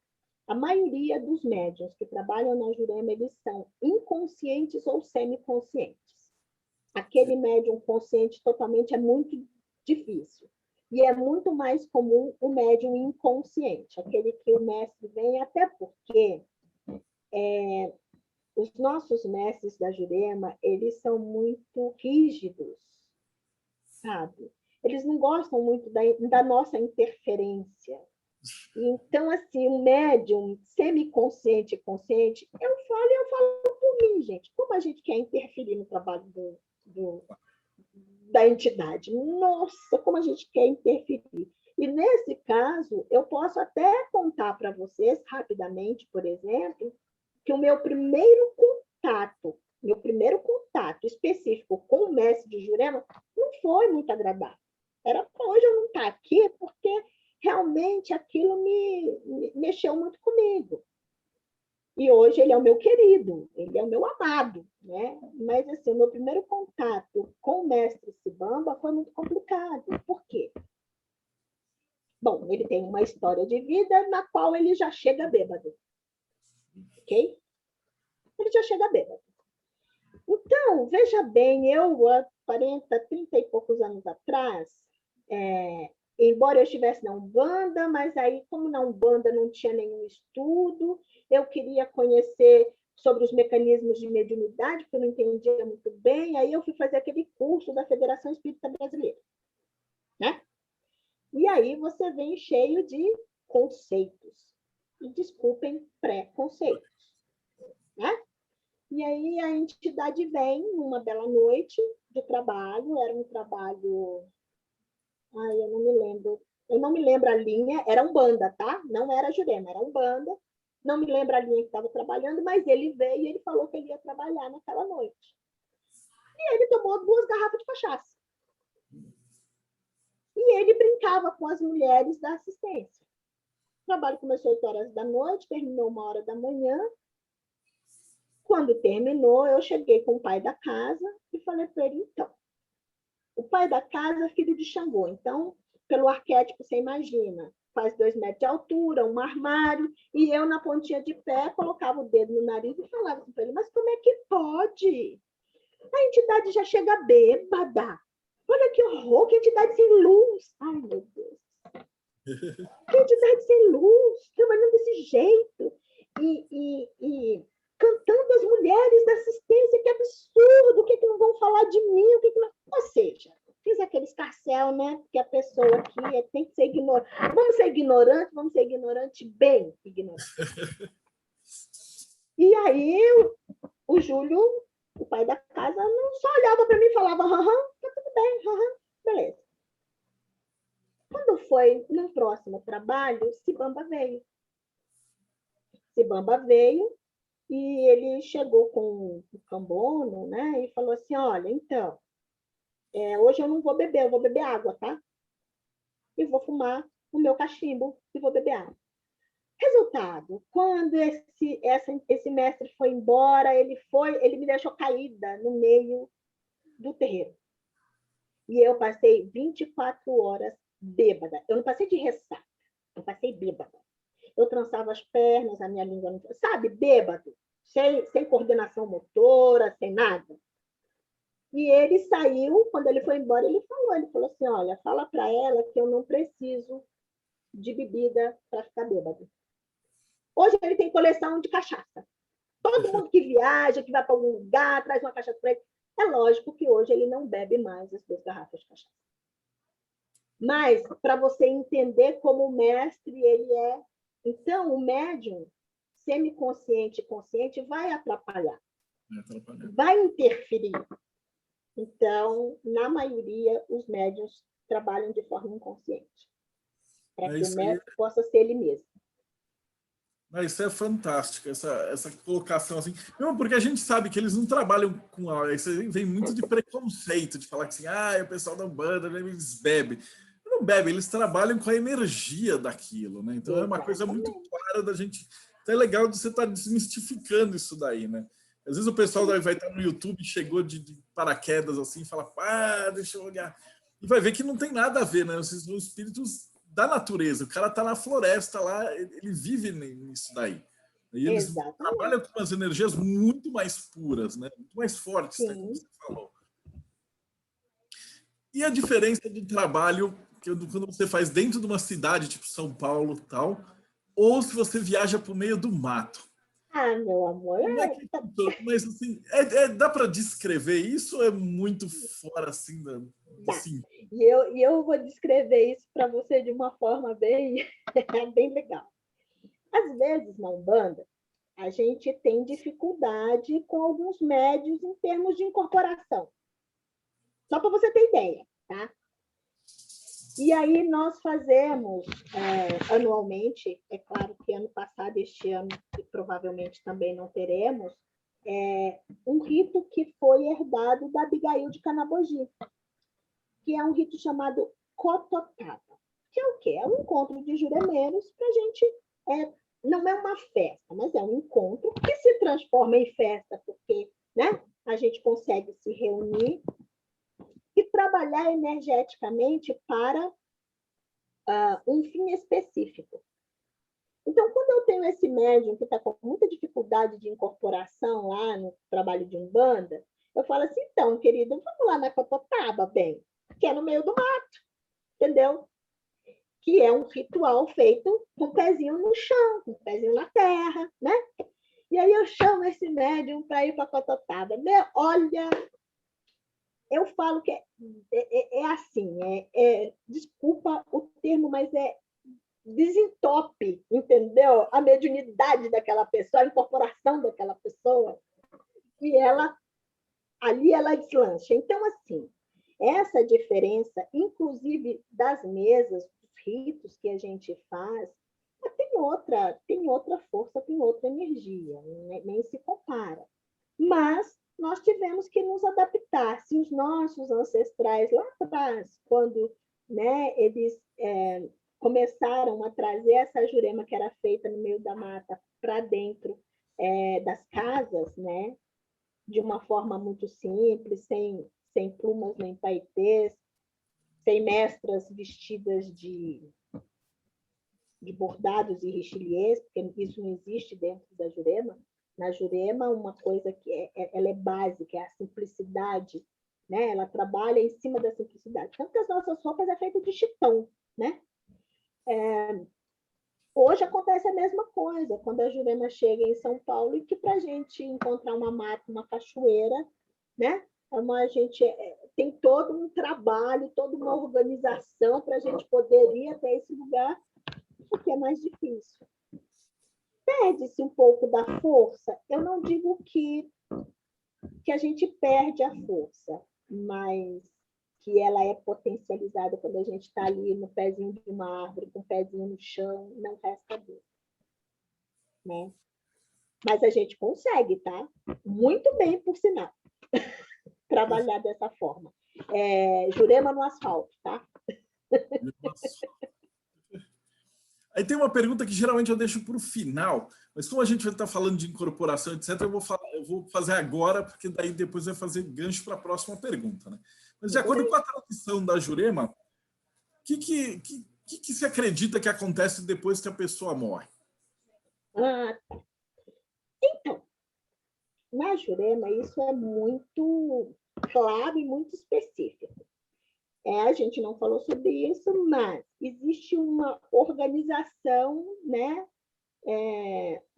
a maioria dos médiuns que trabalham na Jurema, eles são inconscientes ou semiconscientes. Aquele médium consciente totalmente é muito difícil. E é muito mais comum o médium inconsciente, aquele que o mestre vem, até porque os nossos mestres da Jurema, eles são muito rígidos, sabe? Eles não gostam muito da nossa interferência. Então, assim, o médium semiconsciente e consciente, eu falo por mim, gente. Como a gente quer interferir no trabalho da entidade? Nossa, como a gente quer interferir. E, nesse caso, eu posso até contar contar para vocês, rapidamente, por exemplo, que o meu primeiro contato específico com o mestre de Jurema não foi muito agradável. Era para hoje eu não estar aqui, porque realmente aquilo me mexeu muito comigo. E hoje ele é o meu querido, ele é o meu amado, né? Mas, assim, o meu primeiro contato com o mestre Sibamba foi muito complicado. Por quê? Bom, ele tem uma história de vida na qual ele já chega bêbado, ok? Ele já chega bêbado. Então, veja bem, eu, há 40, 30 e poucos anos atrás, embora eu estivesse na Umbanda, mas aí, como na Umbanda não tinha nenhum estudo, eu queria conhecer sobre os mecanismos de mediunidade, porque eu não entendia muito bem, aí eu fui fazer aquele curso da Federação Espírita Brasileira, né? E aí você vem cheio de conceitos, e desculpem, pré-conceitos, né? E aí a entidade vem numa bela noite de trabalho, era um trabalho... Ai, eu não me lembro a linha, era Umbanda, tá? Não era Jurema, era Umbanda. Não me lembro a linha que estava trabalhando, mas ele veio e ele falou que ele ia trabalhar naquela noite. E ele tomou 2 garrafas de cachaça. E ele brincava com as mulheres da assistência. O trabalho começou 8 horas da noite, terminou 1 hora da manhã. Quando terminou, eu cheguei com o pai da casa e falei para ele, então, o pai da casa é filho de Xangô, então, pelo arquétipo, você imagina, faz 2 metros de altura, um armário, e eu na pontinha de pé colocava o dedo no nariz e falava para ele, mas como é que pode? A entidade já chega bêbada. Olha que horror, que entidade sem luz. Ai, meu Deus. Que entidade sem luz, trabalhando desse jeito. E cantando as mulheres da assistência, que absurdo, o que, que não vão falar de mim? O que não... Ou seja, fiz aquele escarcéu, né? Que a pessoa aqui tem que ser ignorante. Vamos ser ignorante bem ignorante. E aí o Júlio, o pai da casa, não só olhava para mim e falava, tá tudo bem, beleza. Quando foi no próximo trabalho, Sibamba veio. Sibamba veio e ele chegou com o cambono, né? E falou assim, olha, então, hoje eu não vou beber, eu vou beber água, tá? E vou fumar o meu cachimbo e vou beber água. Resultado, quando esse mestre foi embora, ele me deixou caída no meio do terreiro. E eu passei 24 horas bêbada. Eu não passei de ressaca, eu passei bêbada. Eu trançava as pernas, a minha língua não... Sabe, bêbado, sem coordenação motora, sem nada. E ele saiu, quando ele foi embora, ele falou assim, olha, fala para ela que eu não preciso de bebida para ficar bêbado. Hoje ele tem coleção de cachaça. Todo mundo que viaja, que vai para algum lugar, traz uma cachaça para ele. É lógico que hoje ele não bebe mais as 2 garrafas de cachaça. Mas, para você entender como o mestre ele é... Então, o médium, semiconsciente e consciente, vai atrapalhar. Vai interferir. Então, na maioria, os médiuns trabalham de forma inconsciente. Para que o mestre possa ser ele mesmo. Isso é fantástico, essa colocação assim. Não, porque a gente sabe que eles não trabalham com... Isso vem muito de preconceito, de falar que assim, o pessoal da Umbanda, eles bebem. Não bebem, eles trabalham com a energia daquilo, né? Então é uma coisa muito clara da gente... Então é legal de você estar desmistificando isso daí, né? Às vezes o pessoal vai estar no YouTube, chegou de paraquedas assim, fala, deixa eu olhar. E vai ver que não tem nada a ver, né? Esses são espíritos da natureza. O cara tá na floresta lá, ele vive nisso daí. E eles trabalham com umas energias muito mais puras, né? Muito mais fortes, né? Como você falou. E a diferença de trabalho quando você faz dentro de uma cidade, tipo São Paulo e tal, ou se você viaja para o meio do mato? Meu amor. Mas assim, dá para descrever isso ou é muito fora assim Sim. E eu vou descrever isso para você de uma forma bem, bem legal. Às vezes, na Umbanda, a gente tem dificuldade com alguns médios em termos de incorporação. Só para você ter ideia, tá? E aí nós fazemos anualmente, é claro que ano passado, este ano, e provavelmente também não teremos, um rito que foi herdado da Abigail de Canabogi, que é um rito chamado Cototaba, que é o quê? É um encontro de juremeiros para a gente... não é uma festa, mas é um encontro que se transforma em festa, porque, né, a gente consegue se reunir e trabalhar energeticamente para um fim específico. Então, quando eu tenho esse médium que está com muita dificuldade de incorporação lá no trabalho de Umbanda, eu falo assim, então, querido, vamos lá na Cototaba, bem, que é no meio do mato, entendeu? Que é um ritual feito com o pezinho no chão, com o pezinho na terra, né? E aí eu chamo esse médium para ir para a Cototaba. Olha, eu falo que é assim, desculpa o termo, mas desentope, entendeu? A mediunidade daquela pessoa, a incorporação daquela pessoa, e ali ela deslancha. Então, assim, essa diferença, inclusive das mesas, dos ritos que a gente faz, tem outra força, tem outra energia, nem se compara. Mas nós tivemos que nos adaptar. Se os nossos ancestrais lá atrás, quando, né, eles começaram a trazer essa jurema que era feita no meio da mata para dentro das casas, né, de uma forma muito simples, sem plumas nem paetês, sem mestras vestidas de bordados e richeliés, porque isso não existe dentro da Jurema. Na Jurema, uma coisa que ela é básica, é a simplicidade, né? Ela trabalha em cima da simplicidade. Tanto que as nossas roupas é feito de chitão, né? Hoje acontece a mesma coisa, quando a Jurema chega em São Paulo, e que para a gente encontrar uma mata, uma cachoeira, né? A gente tem todo um trabalho, toda uma organização para a gente poder ir até esse lugar, porque é mais difícil. Perde-se um pouco da força. Eu não digo que a gente perde a força, mas que ela é potencializada quando a gente está ali no pezinho de uma árvore, com o pezinho no chão, não resta dúvida. Né? Mas a gente consegue, tá? Muito bem, por sinal, trabalhar dessa forma. Jurema no asfalto, tá? Aí tem uma pergunta que geralmente eu deixo para o final, mas como a gente vai estar falando de incorporação, etc., eu vou fazer agora, porque daí depois vai fazer gancho para a próxima pergunta. Né? Mas de acordo com a tradição da Jurema, o que se acredita que acontece depois que a pessoa morre? Então, na Jurema, isso é muito claro e muito específico. A gente não falou sobre isso, mas existe uma organização, né?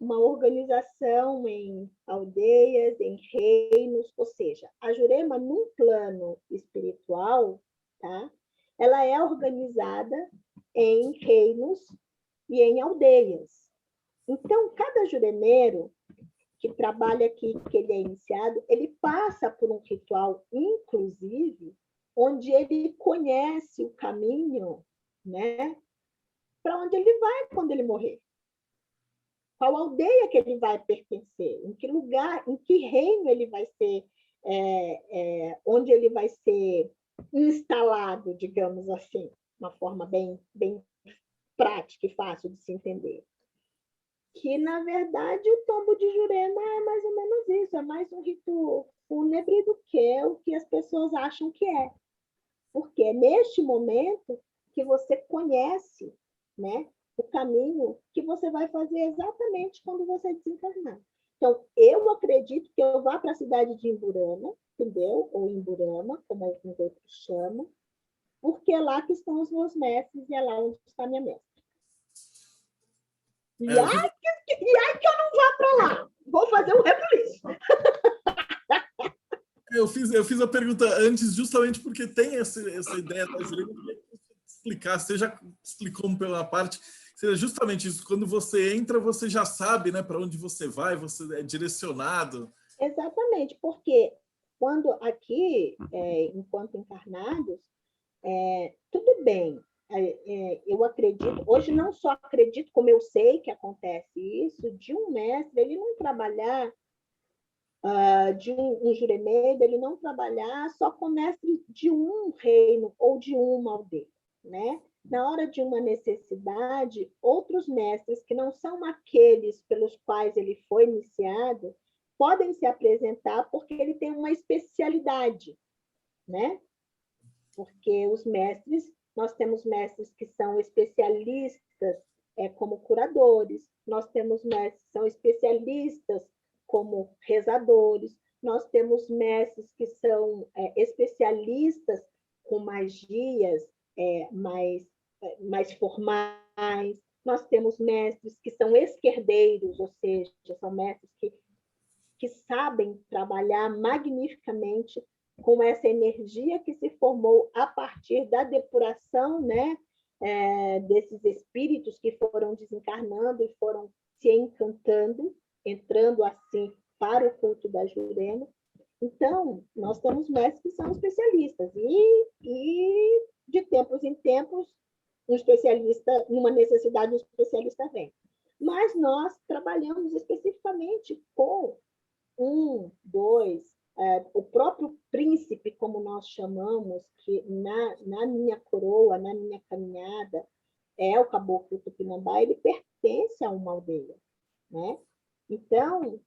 Uma organização em aldeias, em reinos, ou seja, a Jurema, num plano espiritual, tá? Ela é organizada em reinos e em aldeias. Então, cada juremeiro que trabalha aqui, que ele é iniciado, ele passa por um ritual, inclusive, onde ele conhece o caminho, né, para onde ele vai quando ele morrer. Qual aldeia que ele vai pertencer, em que lugar, em que reino ele vai ser, onde ele vai ser instalado, digamos assim, uma forma bem prática e fácil de se entender. Que, na verdade, o tombo de Jurema é mais ou menos isso, é mais um rito fúnebre do que o que as pessoas acham que é. Porque é neste momento que você conhece, né, o caminho que você vai fazer exatamente quando você desencarnar. Então, eu acredito que eu vá para a cidade de Imburama, entendeu? Ou Imburama, como alguns outros chamam, porque é lá que estão os meus mestres e é lá onde está a minha mestra. E ai que eu não vá para lá. Vou fazer um rebuliço. Eu fiz a pergunta antes justamente porque tem essa ideia da Jurema, eu queria explicar, você já explicou pela parte, seja justamente isso, quando você entra, você já sabe, né, para onde você vai, você é direcionado. Exatamente, porque quando aqui, enquanto encarnados, tudo bem, eu acredito, hoje não só acredito, como eu sei que acontece isso, de um mestre, ele não trabalhar, de um juremê, ele não trabalhar só com mestre de um reino ou de uma aldeia, né? Na hora de uma necessidade, outros mestres que não são aqueles pelos quais ele foi iniciado, podem se apresentar porque ele tem uma especialidade, né? Porque os mestres, nós temos mestres que são especialistas como curadores, nós temos mestres que são especialistas como rezadores, nós temos mestres que são especialistas com magias mais formais, nós temos mestres que são esquerdeiros, ou seja, são mestres que sabem trabalhar magnificamente com essa energia que se formou a partir da depuração, né, desses espíritos que foram desencarnando e foram se encantando, entrando assim para o culto da Jurema. Então, nós temos mestres que são especialistas e de tempos em tempos, um especialista, numa necessidade, um especialista vem. Mas nós trabalhamos especificamente com o próprio príncipe, como nós chamamos, que na minha coroa, na minha caminhada, é o caboclo Tupinambá, ele pertence a uma aldeia, né? Então,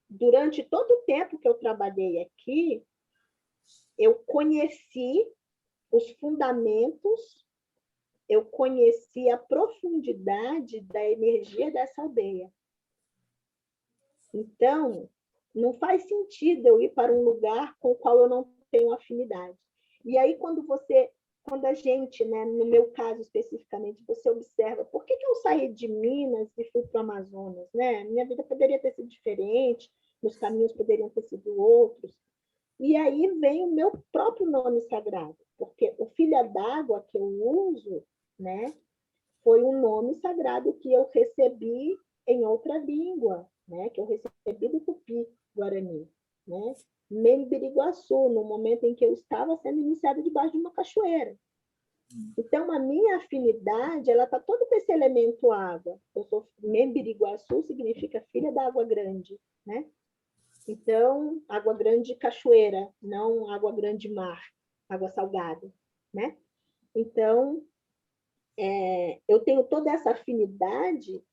durante todo o tempo que eu trabalhei aqui, eu conheci os fundamentos, eu conheci a profundidade da energia dessa aldeia. Então, não faz sentido eu ir para um lugar com o qual eu não tenho afinidade. E aí, quando a gente, né, no meu caso especificamente, você observa, por que eu saí de Minas e fui para o Amazonas? Né? Minha vida poderia ter sido diferente, meus caminhos poderiam ter sido outros. E aí vem o meu próprio nome sagrado, porque o Filha d'Água que eu uso, né, foi um nome sagrado que eu recebi em outra língua, né, que eu recebi do Tupi-Guarani, né, Membiriguaçu, no momento em que eu estava sendo iniciada debaixo de uma cachoeira. Então, a minha afinidade, ela está toda com esse elemento água. Eu sou Membiriguaçu, significa filha da água grande, né? Então, água grande cachoeira, não água grande mar, água salgada, né? Então, eu tenho toda essa afinidade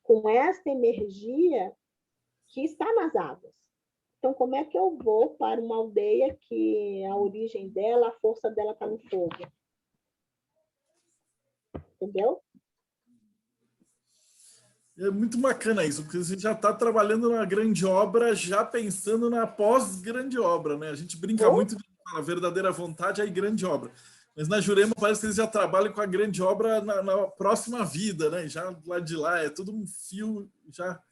com esta energia que está nas águas. Então, como é que eu vou para uma aldeia que a origem dela, a força dela está no fogo? Entendeu? É muito bacana isso, porque você já está trabalhando na grande obra, já pensando na pós-grande obra, né? A gente brinca muito de a verdadeira vontade e grande obra. Mas na Jurema parece que eles já trabalham com a grande obra na próxima vida, né? Já lá de lá é tudo um fio já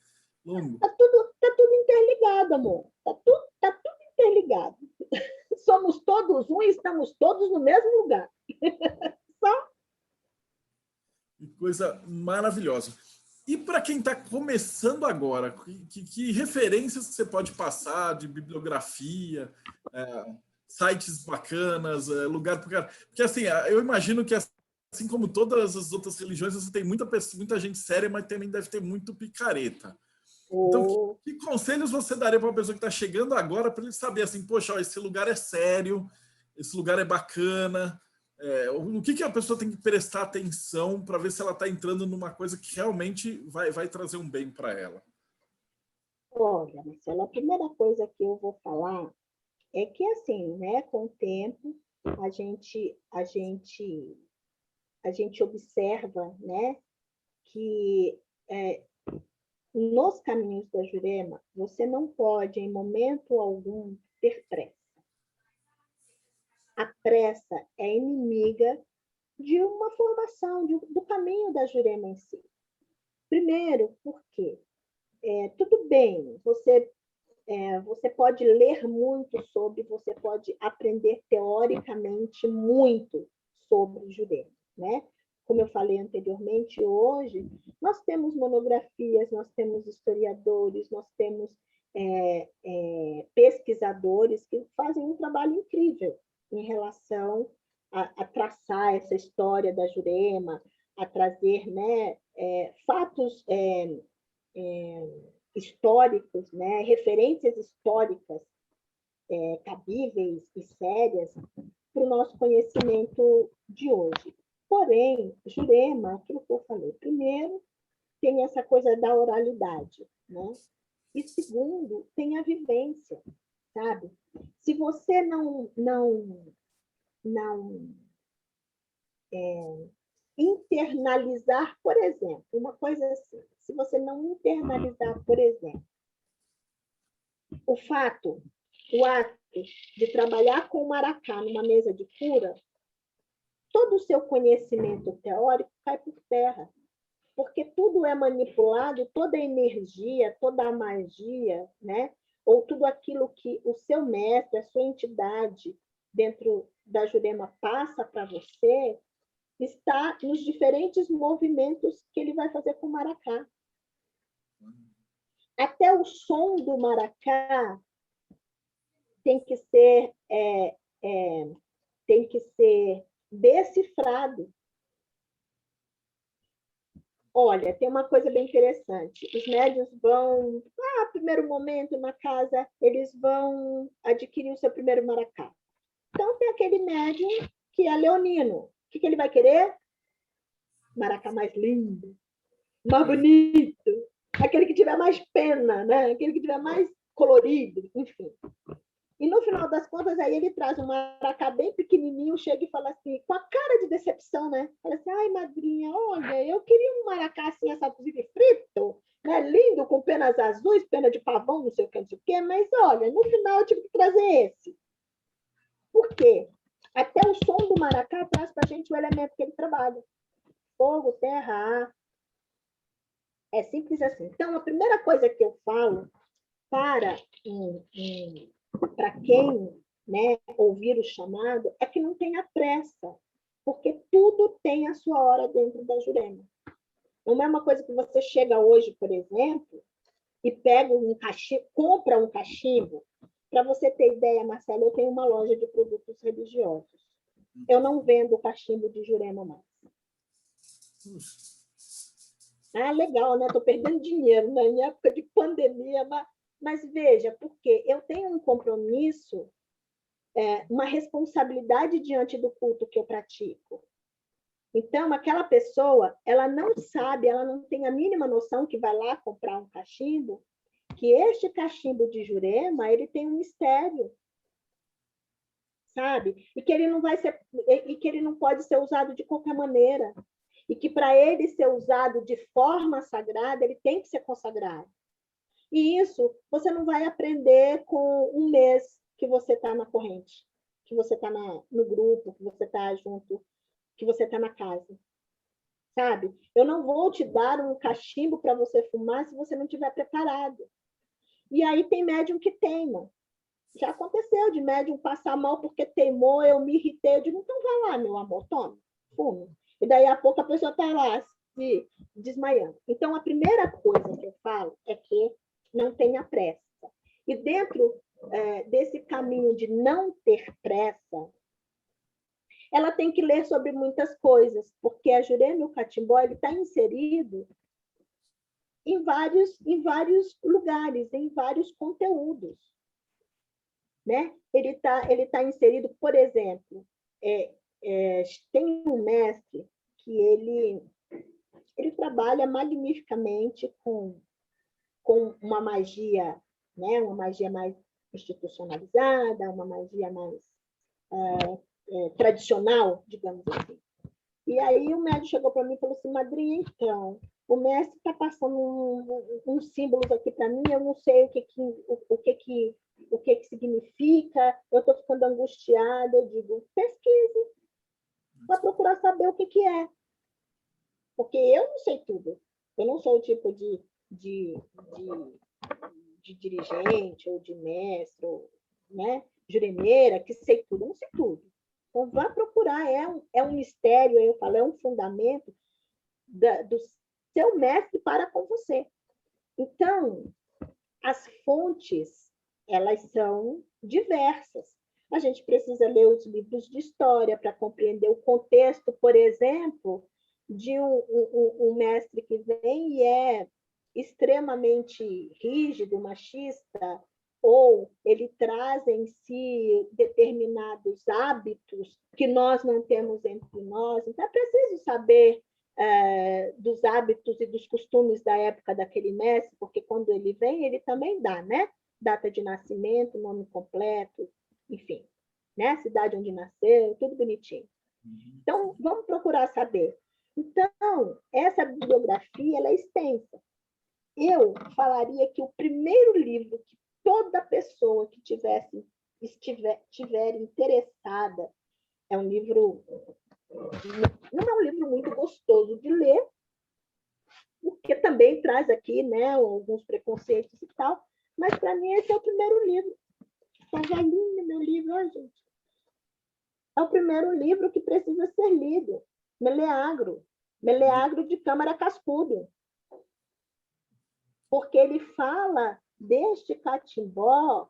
longo. Tá tudo interligado, amor. Tá tudo interligado. Somos todos um e estamos todos no mesmo lugar. Só. Que coisa maravilhosa. E para quem está começando agora, que referências você pode passar de bibliografia, sites bacanas, lugar para cara? Porque assim, eu imagino que assim como todas as outras religiões, você tem muita gente séria, mas também deve ter muito picareta. Então, que conselhos você daria para uma pessoa que está chegando agora para ele saber assim, poxa, ó, esse lugar é sério, esse lugar é bacana? O que a pessoa tem que prestar atenção para ver se ela está entrando numa coisa que realmente vai trazer um bem para ela? Olha, Marcelo, a primeira coisa que eu vou falar é que, assim, né, com o tempo, a gente observa, né, que nos caminhos da Jurema, você não pode, em momento algum, ter pressa. A pressa é inimiga de uma formação, do caminho da Jurema em si. Primeiro, porque tudo bem, você pode ler muito sobre, você pode aprender teoricamente muito sobre Jurema, né? Como eu falei anteriormente, hoje nós temos monografias, nós temos historiadores, nós temos pesquisadores que fazem um trabalho incrível, em relação a traçar essa história da Jurema, a trazer, né, fatos históricos, né, referências históricas cabíveis e sérias para o nosso conhecimento de hoje. Porém, Jurema, aquilo que eu falei, primeiro, tem essa coisa da oralidade, né? E segundo, tem a vivência, sabe? Se você não internalizar, por exemplo, uma coisa assim, se você não internalizar, por exemplo, o ato de trabalhar com o maracá numa mesa de cura, todo o seu conhecimento teórico cai por terra, porque tudo é manipulado, toda a energia, toda a magia, né? Ou tudo aquilo que o seu mestre, a sua entidade dentro da Jurema passa para você, está nos diferentes movimentos que ele vai fazer com o maracá. Até o som do maracá tem que ser decifrado. Olha, tem uma coisa bem interessante. Os médiuns vão, primeiro momento na casa, eles vão adquirir o seu primeiro maracá. Então, tem aquele médium que é leonino. O que ele vai querer? Maracá mais lindo, mais bonito, aquele que tiver mais pena, né? Aquele que tiver mais colorido, enfim. E no final das contas, aí ele traz um maracá bem pequenininho, chega e fala assim, com a cara de decepção, né? Fala assim, ai, madrinha, olha, eu queria um maracá assim, assado frito, né? Lindo, com penas azuis, pena de pavão, não sei o que, mas olha, no final eu tive que trazer esse. Por quê? Até o som do maracá traz para a gente o elemento que ele trabalha. Fogo, terra, ar. É simples assim. Então, a primeira coisa que eu falo para quem, né, ouvir o chamado é que não tenha pressa, porque tudo tem a sua hora dentro da Jurema. Não é uma coisa que você chega hoje, por exemplo, e pega um cachimbo, compra um cachimbo. Para você ter ideia, Marcelo, eu tenho uma loja de produtos religiosos. Eu não vendo cachimbo de Jurema mais. Legal, né? Estou perdendo dinheiro, né? Em época de pandemia, mas veja, porque eu tenho um compromisso, uma responsabilidade diante do culto que eu pratico. Então, aquela pessoa, ela não sabe, ela não tem a mínima noção que vai lá comprar um cachimbo, que este cachimbo de Jurema, ele tem um mistério, sabe? E que ele não pode ser usado de qualquer maneira. E que para ele ser usado de forma sagrada, ele tem que ser consagrado. E isso você não vai aprender com um mês que você está na corrente, que você está no grupo, que você está junto, que você está na casa. Sabe? Eu não vou te dar um cachimbo para você fumar se você não estiver preparado. E aí tem médium que teima. Já aconteceu de médium passar mal porque teimou, eu me irritei. Eu digo, então vai lá, meu amor, tome, fume. E daí a pouco a pessoa está lá se desmaiando. Então, a primeira coisa que eu falo é que não tenha pressa. E dentro desse caminho de não ter pressa, ela tem que ler sobre muitas coisas, porque a Jurema e o Catimbó está inserido em vários lugares, em vários conteúdos. Né? Ele tá inserido, por exemplo, tem um mestre que ele trabalha magnificamente com uma magia, né? Uma magia mais institucionalizada, uma magia mais tradicional, digamos assim. E aí o médico chegou para mim e falou assim, madrinha, então, o mestre está passando uns símbolos aqui para mim, eu não sei o que significa, eu estou ficando angustiada, eu digo, pesquise, para procurar saber o que é. Porque eu não sei tudo. Eu não sou o tipo de dirigente ou de mestre, ou, né, juremeira, que sei tudo. Eu não sei tudo. Então, vá procurar. É um mistério, eu falo, é um fundamento do seu mestre para com você. Então, as fontes, elas são diversas. A gente precisa ler os livros de história para compreender o contexto, por exemplo, de um mestre que vem e é extremamente rígido, machista, ou ele traz em si determinados hábitos que nós não temos entre nós. Então, é preciso saber dos hábitos e dos costumes da época daquele mestre, porque quando ele vem, ele também dá, né? Data de nascimento, nome completo, enfim, né? Cidade onde nasceu, tudo bonitinho. Então, vamos procurar saber. Então, essa bibliografia ela é extensa. Eu falaria que o primeiro livro que toda pessoa que estiver interessada, é um livro, não é um livro muito gostoso de ler, porque também traz aqui, né, alguns preconceitos e tal, mas para mim esse é o primeiro livro. Está velhinho meu livro, ó, gente. É o primeiro livro que precisa ser lido. Meleagro. Meleagro de Câmara Cascudo. Porque ele fala deste catimbó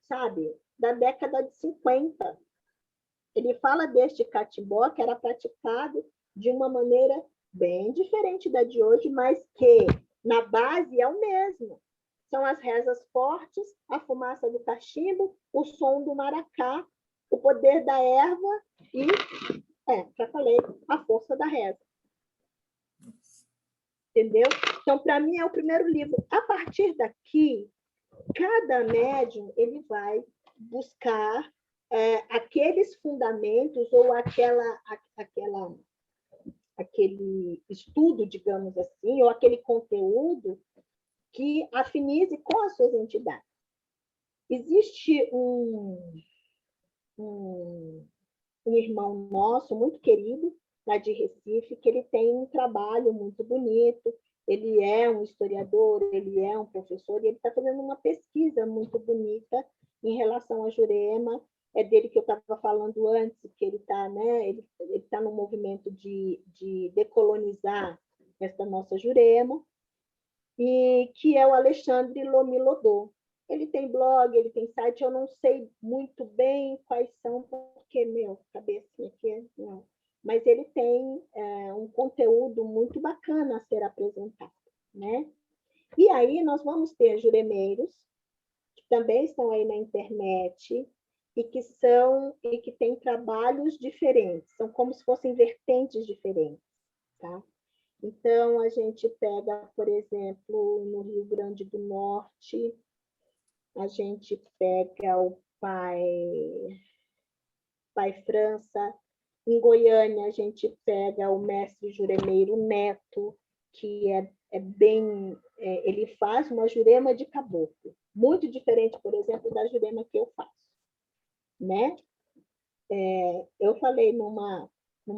sabe, da década de 50. Ele fala deste catimbó que era praticado de uma maneira bem diferente da de hoje, mas que na base é o mesmo. São as rezas fortes, a fumaça do cachimbo, o som do maracá, o poder da erva e, já falei, a força da reza. Entendeu? Então, para mim, é o primeiro livro. A partir daqui, cada médium ele vai buscar aqueles fundamentos ou aquele estudo, digamos assim, ou aquele conteúdo que afinize com as suas entidades. Existe um irmão nosso, muito querido, lá de Recife, que ele tem um trabalho muito bonito, ele é um historiador, ele é um professor, e ele está fazendo uma pesquisa muito bonita em relação a Jurema. É dele que eu estava falando antes, que ele está, né, ele tá no movimento de decolonizar essa nossa Jurema, e que é o Alexandre Lomilodô. Ele tem blog, ele tem site, eu não sei muito bem quais são, porque, cabecinha aqui, não. Mas ele tem um conteúdo muito bacana a ser apresentado, né? E aí nós vamos ter juremeiros, que também estão aí na internet, e que têm trabalhos diferentes, são como se fossem vertentes diferentes, tá? Então, a gente pega, por exemplo, no Rio Grande do Norte, a gente pega o Pai França. Em Goiânia, a gente pega o mestre juremeiro Neto, que ele faz uma jurema de caboclo, muito diferente, por exemplo, da jurema que eu faço, né? Eu falei numa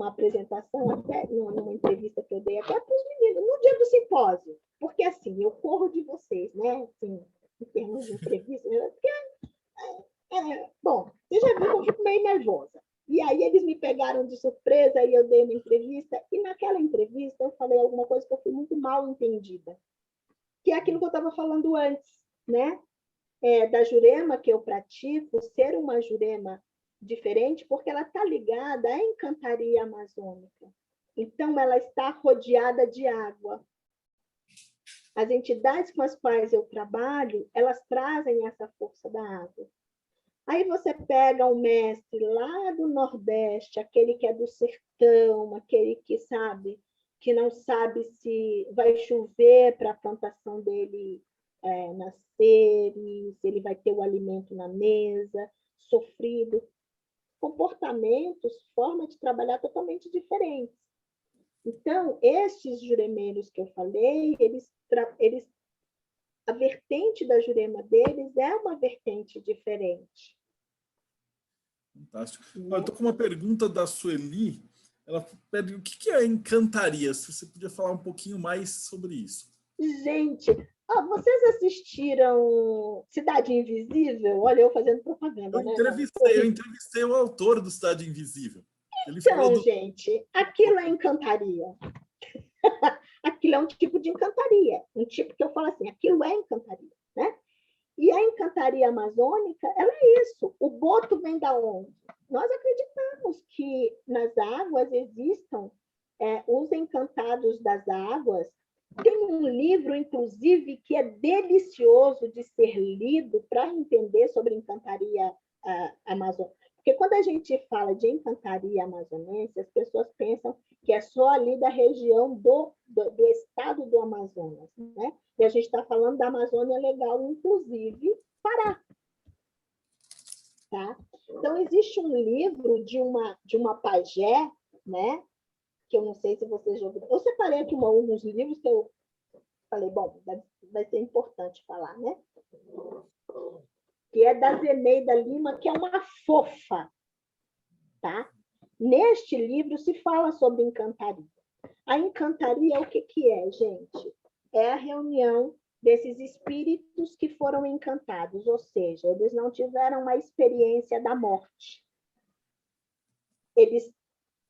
apresentação, até numa entrevista que eu dei até para os meninos, no dia do simpósio, porque assim, eu corro de vocês, né? Assim, em termos de entrevista, porque, bom, você já viu que eu fico meio nervosa. E aí eles me pegaram de surpresa e eu dei uma entrevista, e naquela entrevista eu falei alguma coisa que eu fui muito mal entendida, que é aquilo que eu estava falando antes, né? Da jurema que eu pratico, ser uma jurema diferente, porque ela está ligada à encantaria amazônica. Então, ela está rodeada de água. As entidades com as quais eu trabalho, elas trazem essa força da água. Aí você pega um mestre lá do Nordeste, aquele que é do sertão, aquele que sabe, que não sabe se vai chover para a plantação dele nascer, se ele vai ter o alimento na mesa, sofrido. Comportamentos, forma de trabalhar totalmente diferentes. Então, esses juremeiros que eu falei, a vertente da jurema deles é uma vertente diferente. Fantástico. Eu estou com uma pergunta da Sueli. Ela pede o que é encantaria? Se você podia falar um pouquinho mais sobre isso. Gente, vocês assistiram Cidade Invisível? Olha, eu fazendo propaganda, né? Eu entrevistei o autor do Cidade Invisível. Ele então, gente, aquilo é encantaria. Aquilo é um tipo de encantaria. Um tipo que eu falo assim, aquilo é encantaria, né? E a encantaria amazônica, ela é isso. O boto vem da onde? Nós acreditamos que nas águas existam os encantados das águas. Tem um livro, inclusive, que é delicioso de ser lido para entender sobre encantaria amazônica. Porque quando a gente fala de encantaria amazonense, as pessoas pensam que é só ali da região do estado do Amazonas, né? E a gente está falando da Amazônia Legal, inclusive Pará. Tá? Então, existe um livro de uma pajé, né? Que eu não sei se vocês já ouviram. Eu separei aqui alguns livros que eu falei, bom, vai ser importante falar, né? Que é da Zeneida Lima, que é uma fofa, tá? Neste livro se fala sobre encantaria. A encantaria, o que é, gente? É a reunião desses espíritos que foram encantados, ou seja, eles não tiveram uma experiência da morte. Eles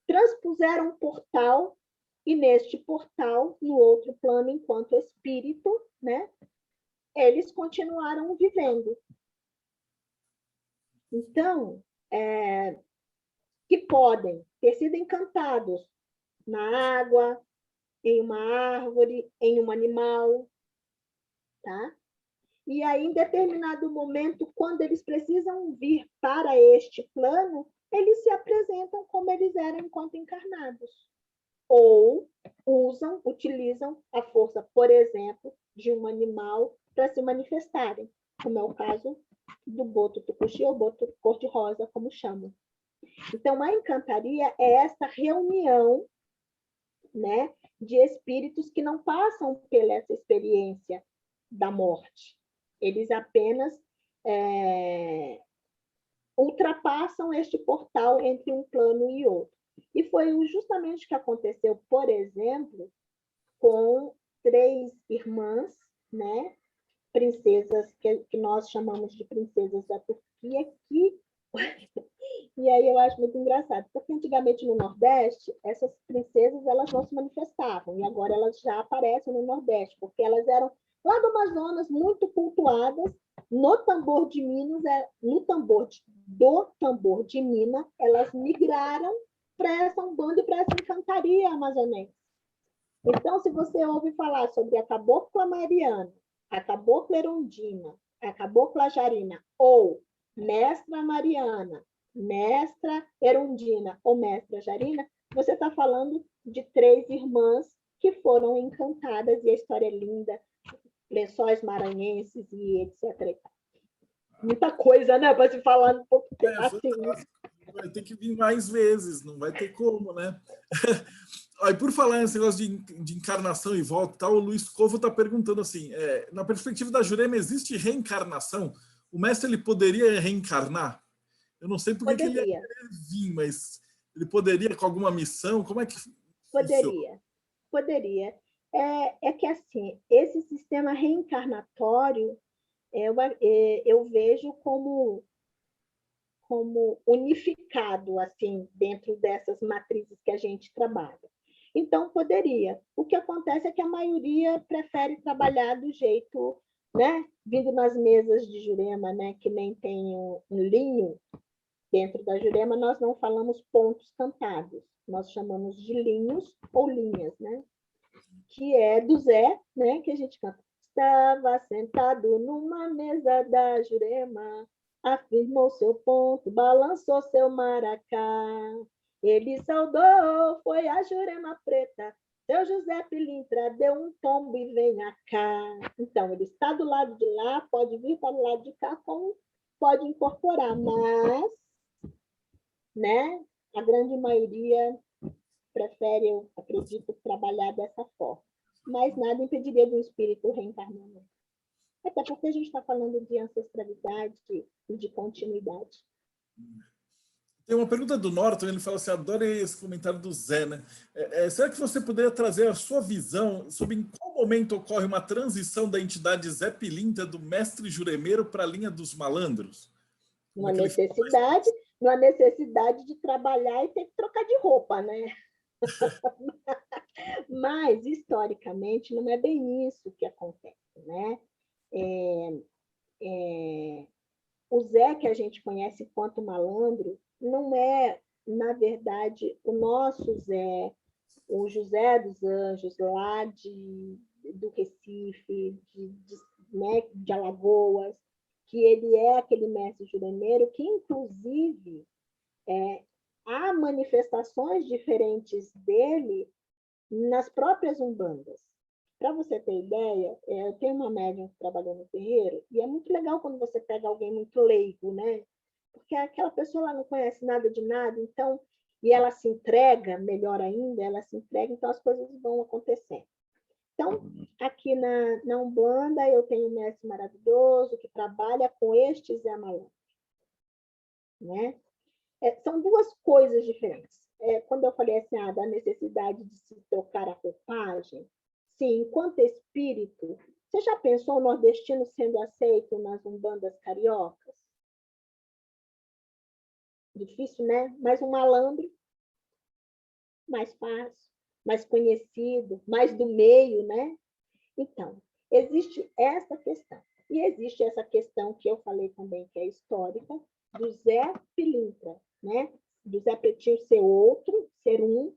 transpuseram um portal e neste portal, no outro plano, enquanto espírito, né, eles continuaram vivendo. Então, que podem ter sido encantados na água, em uma árvore, em um animal, tá? E aí, em determinado momento, quando eles precisam vir para este plano, eles se apresentam como eles eram enquanto encarnados. Ou utilizam a força, por exemplo, de um animal para se manifestarem, como é o caso do boto tucuxi ou boto cor-de-rosa, como chamam. Então, a encantaria é essa reunião, né, de espíritos que não passam pela essa experiência da morte. Eles apenas ultrapassam este portal entre um plano e outro. E foi justamente o que aconteceu, por exemplo, com 3 irmãs, né, princesas que nós chamamos de princesas da Turquia, que e aí eu acho muito engraçado, porque antigamente no Nordeste, essas princesas elas não se manifestavam, e agora elas já aparecem no Nordeste, porque elas eram lá do Amazonas muito cultuadas, no tambor de Minas, do tambor de Minas, elas migraram para essa Umbanda e para essa encantaria amazonense. Então, se você ouve falar sobre a cabocla mariana, a cabocla erundina, a cabocla jarina, ou mestra mariana, mestra erundina ou mestra jarina, você está falando de 3 irmãs que foram encantadas, e a história é linda, lençóis maranhenses e etc. Muita coisa, né, para se falar um pouco assim. Vai ter que vir mais vezes, não vai ter como, né? Aí, por falar nesse negócio de encarnação e volta e tal, o Luiz Covo está perguntando assim, na perspectiva da Jurema, existe reencarnação? O mestre ele poderia reencarnar? Eu não sei porque que ele ia querer vir, mas ele poderia com alguma missão? Como é que funciona? Poderia. É que, assim, esse sistema reencarnatório, eu vejo como unificado, assim, dentro dessas matrizes que a gente trabalha. Então, poderia. O que acontece é que a maioria prefere trabalhar do jeito, né, vindo nas mesas de Jurema, né, que nem tem um linho. Dentro da Jurema, nós não falamos pontos cantados, nós chamamos de linhos ou linhas, né? Que é do Zé, né? Que a gente canta. Estava sentado numa mesa da Jurema, afirmou seu ponto, balançou seu maracá. Ele saudou, foi a Jurema preta. Seu José Pilintra deu um tombo e venha cá. Então, ele está do lado de lá, pode vir para o lado de cá, como pode incorporar, mas, né, a grande maioria prefere, eu acredito, trabalhar dessa forma. Mas nada impediria do espírito reencarnar. Até porque a gente está falando de ancestralidade e de continuidade. Tem uma pergunta do Norton, ele fala assim, adorei esse comentário do Zé, né? Será que você poderia trazer a sua visão sobre em qual momento ocorre uma transição da entidade Zé Pilintra do mestre juremeiro para a linha dos malandros? Uma necessidade de trabalhar e ter que trocar de roupa, né? Mas, historicamente, não é bem isso que acontece, né? o Zé que a gente conhece enquanto malandro não é, na verdade, o nosso Zé, o José dos Anjos, lá do Recife, né, de Alagoas, que ele é aquele mestre juremeiro que, inclusive, há manifestações diferentes dele nas próprias umbandas. Para você ter ideia, eu tenho uma médium que trabalhou no terreiro, e é muito legal quando você pega alguém muito leigo, né? Porque aquela pessoa lá não conhece nada de nada, então, e ela se entrega, melhor ainda, ela se entrega, então as coisas vão acontecendo. Então, aqui na Umbanda, eu tenho um mestre maravilhoso que trabalha com este Zé Malandro, né? São duas coisas diferentes. Quando eu falei assim, da necessidade de se trocar a roupagem, sim, enquanto espírito, você já pensou o nordestino sendo aceito nas umbandas cariocas? Difícil, né? Mas um malandro, mais fácil, mais conhecido, mais do meio, né? Então, existe essa questão. E existe essa questão que eu falei também, que é histórica, do Zé Pilintra, né? Do Zé Pretinho ser outro, ser um,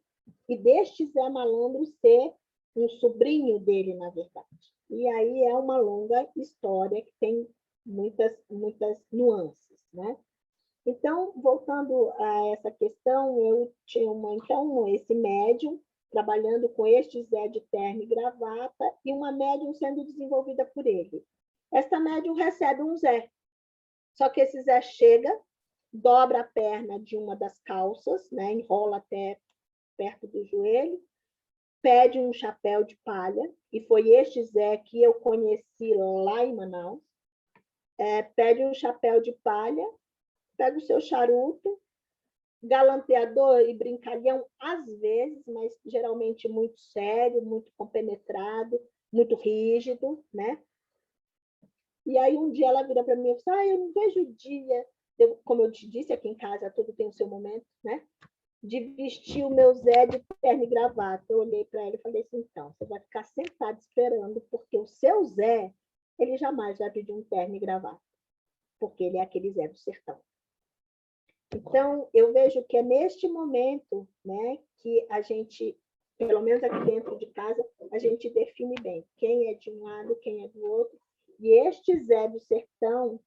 e deste Zé Malandro ser um sobrinho dele, na verdade. E aí é uma longa história que tem muitas nuances, né? Então, voltando a essa questão, eu tinha esse médium trabalhando com este Zé de terno e gravata e uma médium sendo desenvolvida por ele. Esta médium recebe um Zé, só que esse Zé chega, dobra a perna de uma das calças, né, enrola até perto do joelho, pede um chapéu de palha, e foi este Zé que eu conheci lá em Manaus, pede um chapéu de palha, pega o seu charuto, galanteador e brincalhão às vezes, mas geralmente muito sério, muito compenetrado, muito rígido, né? E aí um dia ela vira para mim e fala, eu não vejo o dia, como eu te disse, aqui em casa tudo tem o seu momento, né? De vestir o meu Zé de terno e gravata. Eu olhei para ela e falei assim, então, você vai ficar sentado esperando, porque o seu Zé, ele jamais vai pedir um terno e gravata, porque ele é aquele Zé do sertão. Então, eu vejo que é neste momento, né, que a gente, pelo menos aqui dentro de casa, a gente define bem quem é de um lado, quem é do outro. E este Zé do sertão,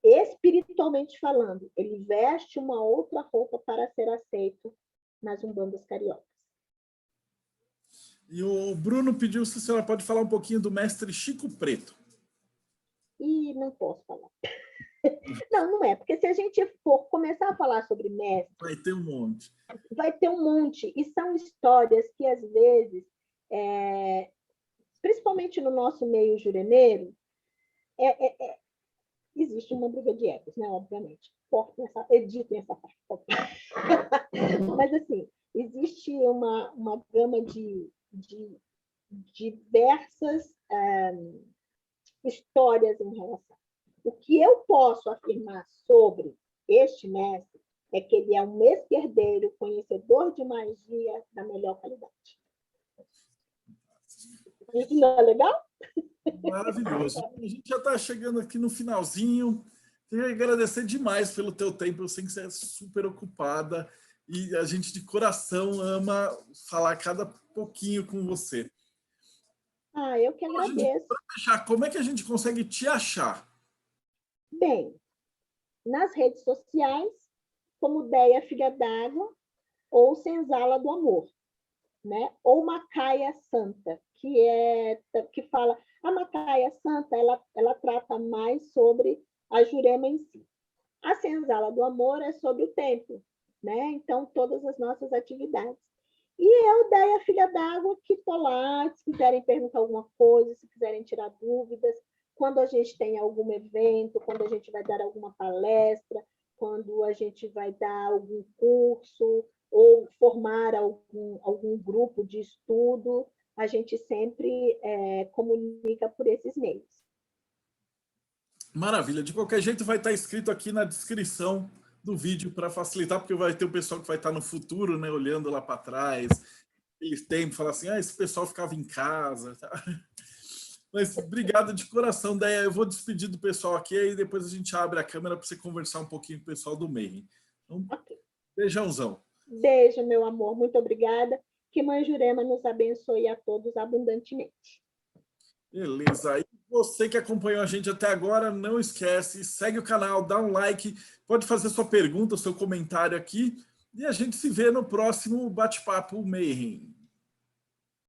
espiritualmente falando, ele veste uma outra roupa para ser aceito nas umbandas cariocas. E o Bruno pediu se a senhora pode falar um pouquinho do mestre Chico Preto. E não posso falar. Não, não é, porque se a gente for começar a falar sobre mestre... Vai ter um monte. Vai ter um monte, e são histórias que, às vezes, principalmente no nosso meio jureneiro, existe uma briga de egos, né, obviamente. Editem essa parte. Mas, assim, existe uma gama de diversas histórias em relação. O que eu posso afirmar sobre este mestre é que ele é um esquerdeiro, conhecedor de magia da melhor qualidade. Isso não é legal? Maravilhoso. A gente já está chegando aqui no finalzinho. Queria agradecer demais pelo teu tempo. Eu sei que você é super ocupada e a gente de coração ama falar cada pouquinho com você. Eu que agradeço. Para fechar, como é que a gente consegue te achar? Bem, nas redes sociais, como Deia Filha d'Água ou Senzala do Amor, né? Ou Macaia Santa, que fala... A Macaia Santa, ela trata mais sobre a Jurema em si. A Senzala do Amor é sobre o templo, né? Então, todas as nossas atividades. E eu, Deia Filha d'Água, que estou lá, se quiserem perguntar alguma coisa, se quiserem tirar dúvidas, quando a gente tem algum evento, quando a gente vai dar alguma palestra, quando a gente vai dar algum curso ou formar algum grupo de estudo, a gente sempre comunica por esses meios. Maravilha. De qualquer jeito, vai estar escrito aqui na descrição do vídeo para facilitar, porque vai ter o pessoal que vai estar no futuro, né, olhando lá para trás. Eles têm, falar assim, esse pessoal ficava em casa. Tá? Mas obrigado de coração, Deia. Eu vou despedir do pessoal aqui e depois a gente abre a câmera para você conversar um pouquinho com o pessoal do Mayhem. Então, Ok. beijãozão. Beijo, meu amor. Muito obrigada. Que Mãe Jurema nos abençoe a todos abundantemente. Beleza. E você que acompanhou a gente até agora, não esquece, segue o canal, dá um like, pode fazer sua pergunta, seu comentário aqui, e a gente se vê no próximo Bate-Papo Mayhem.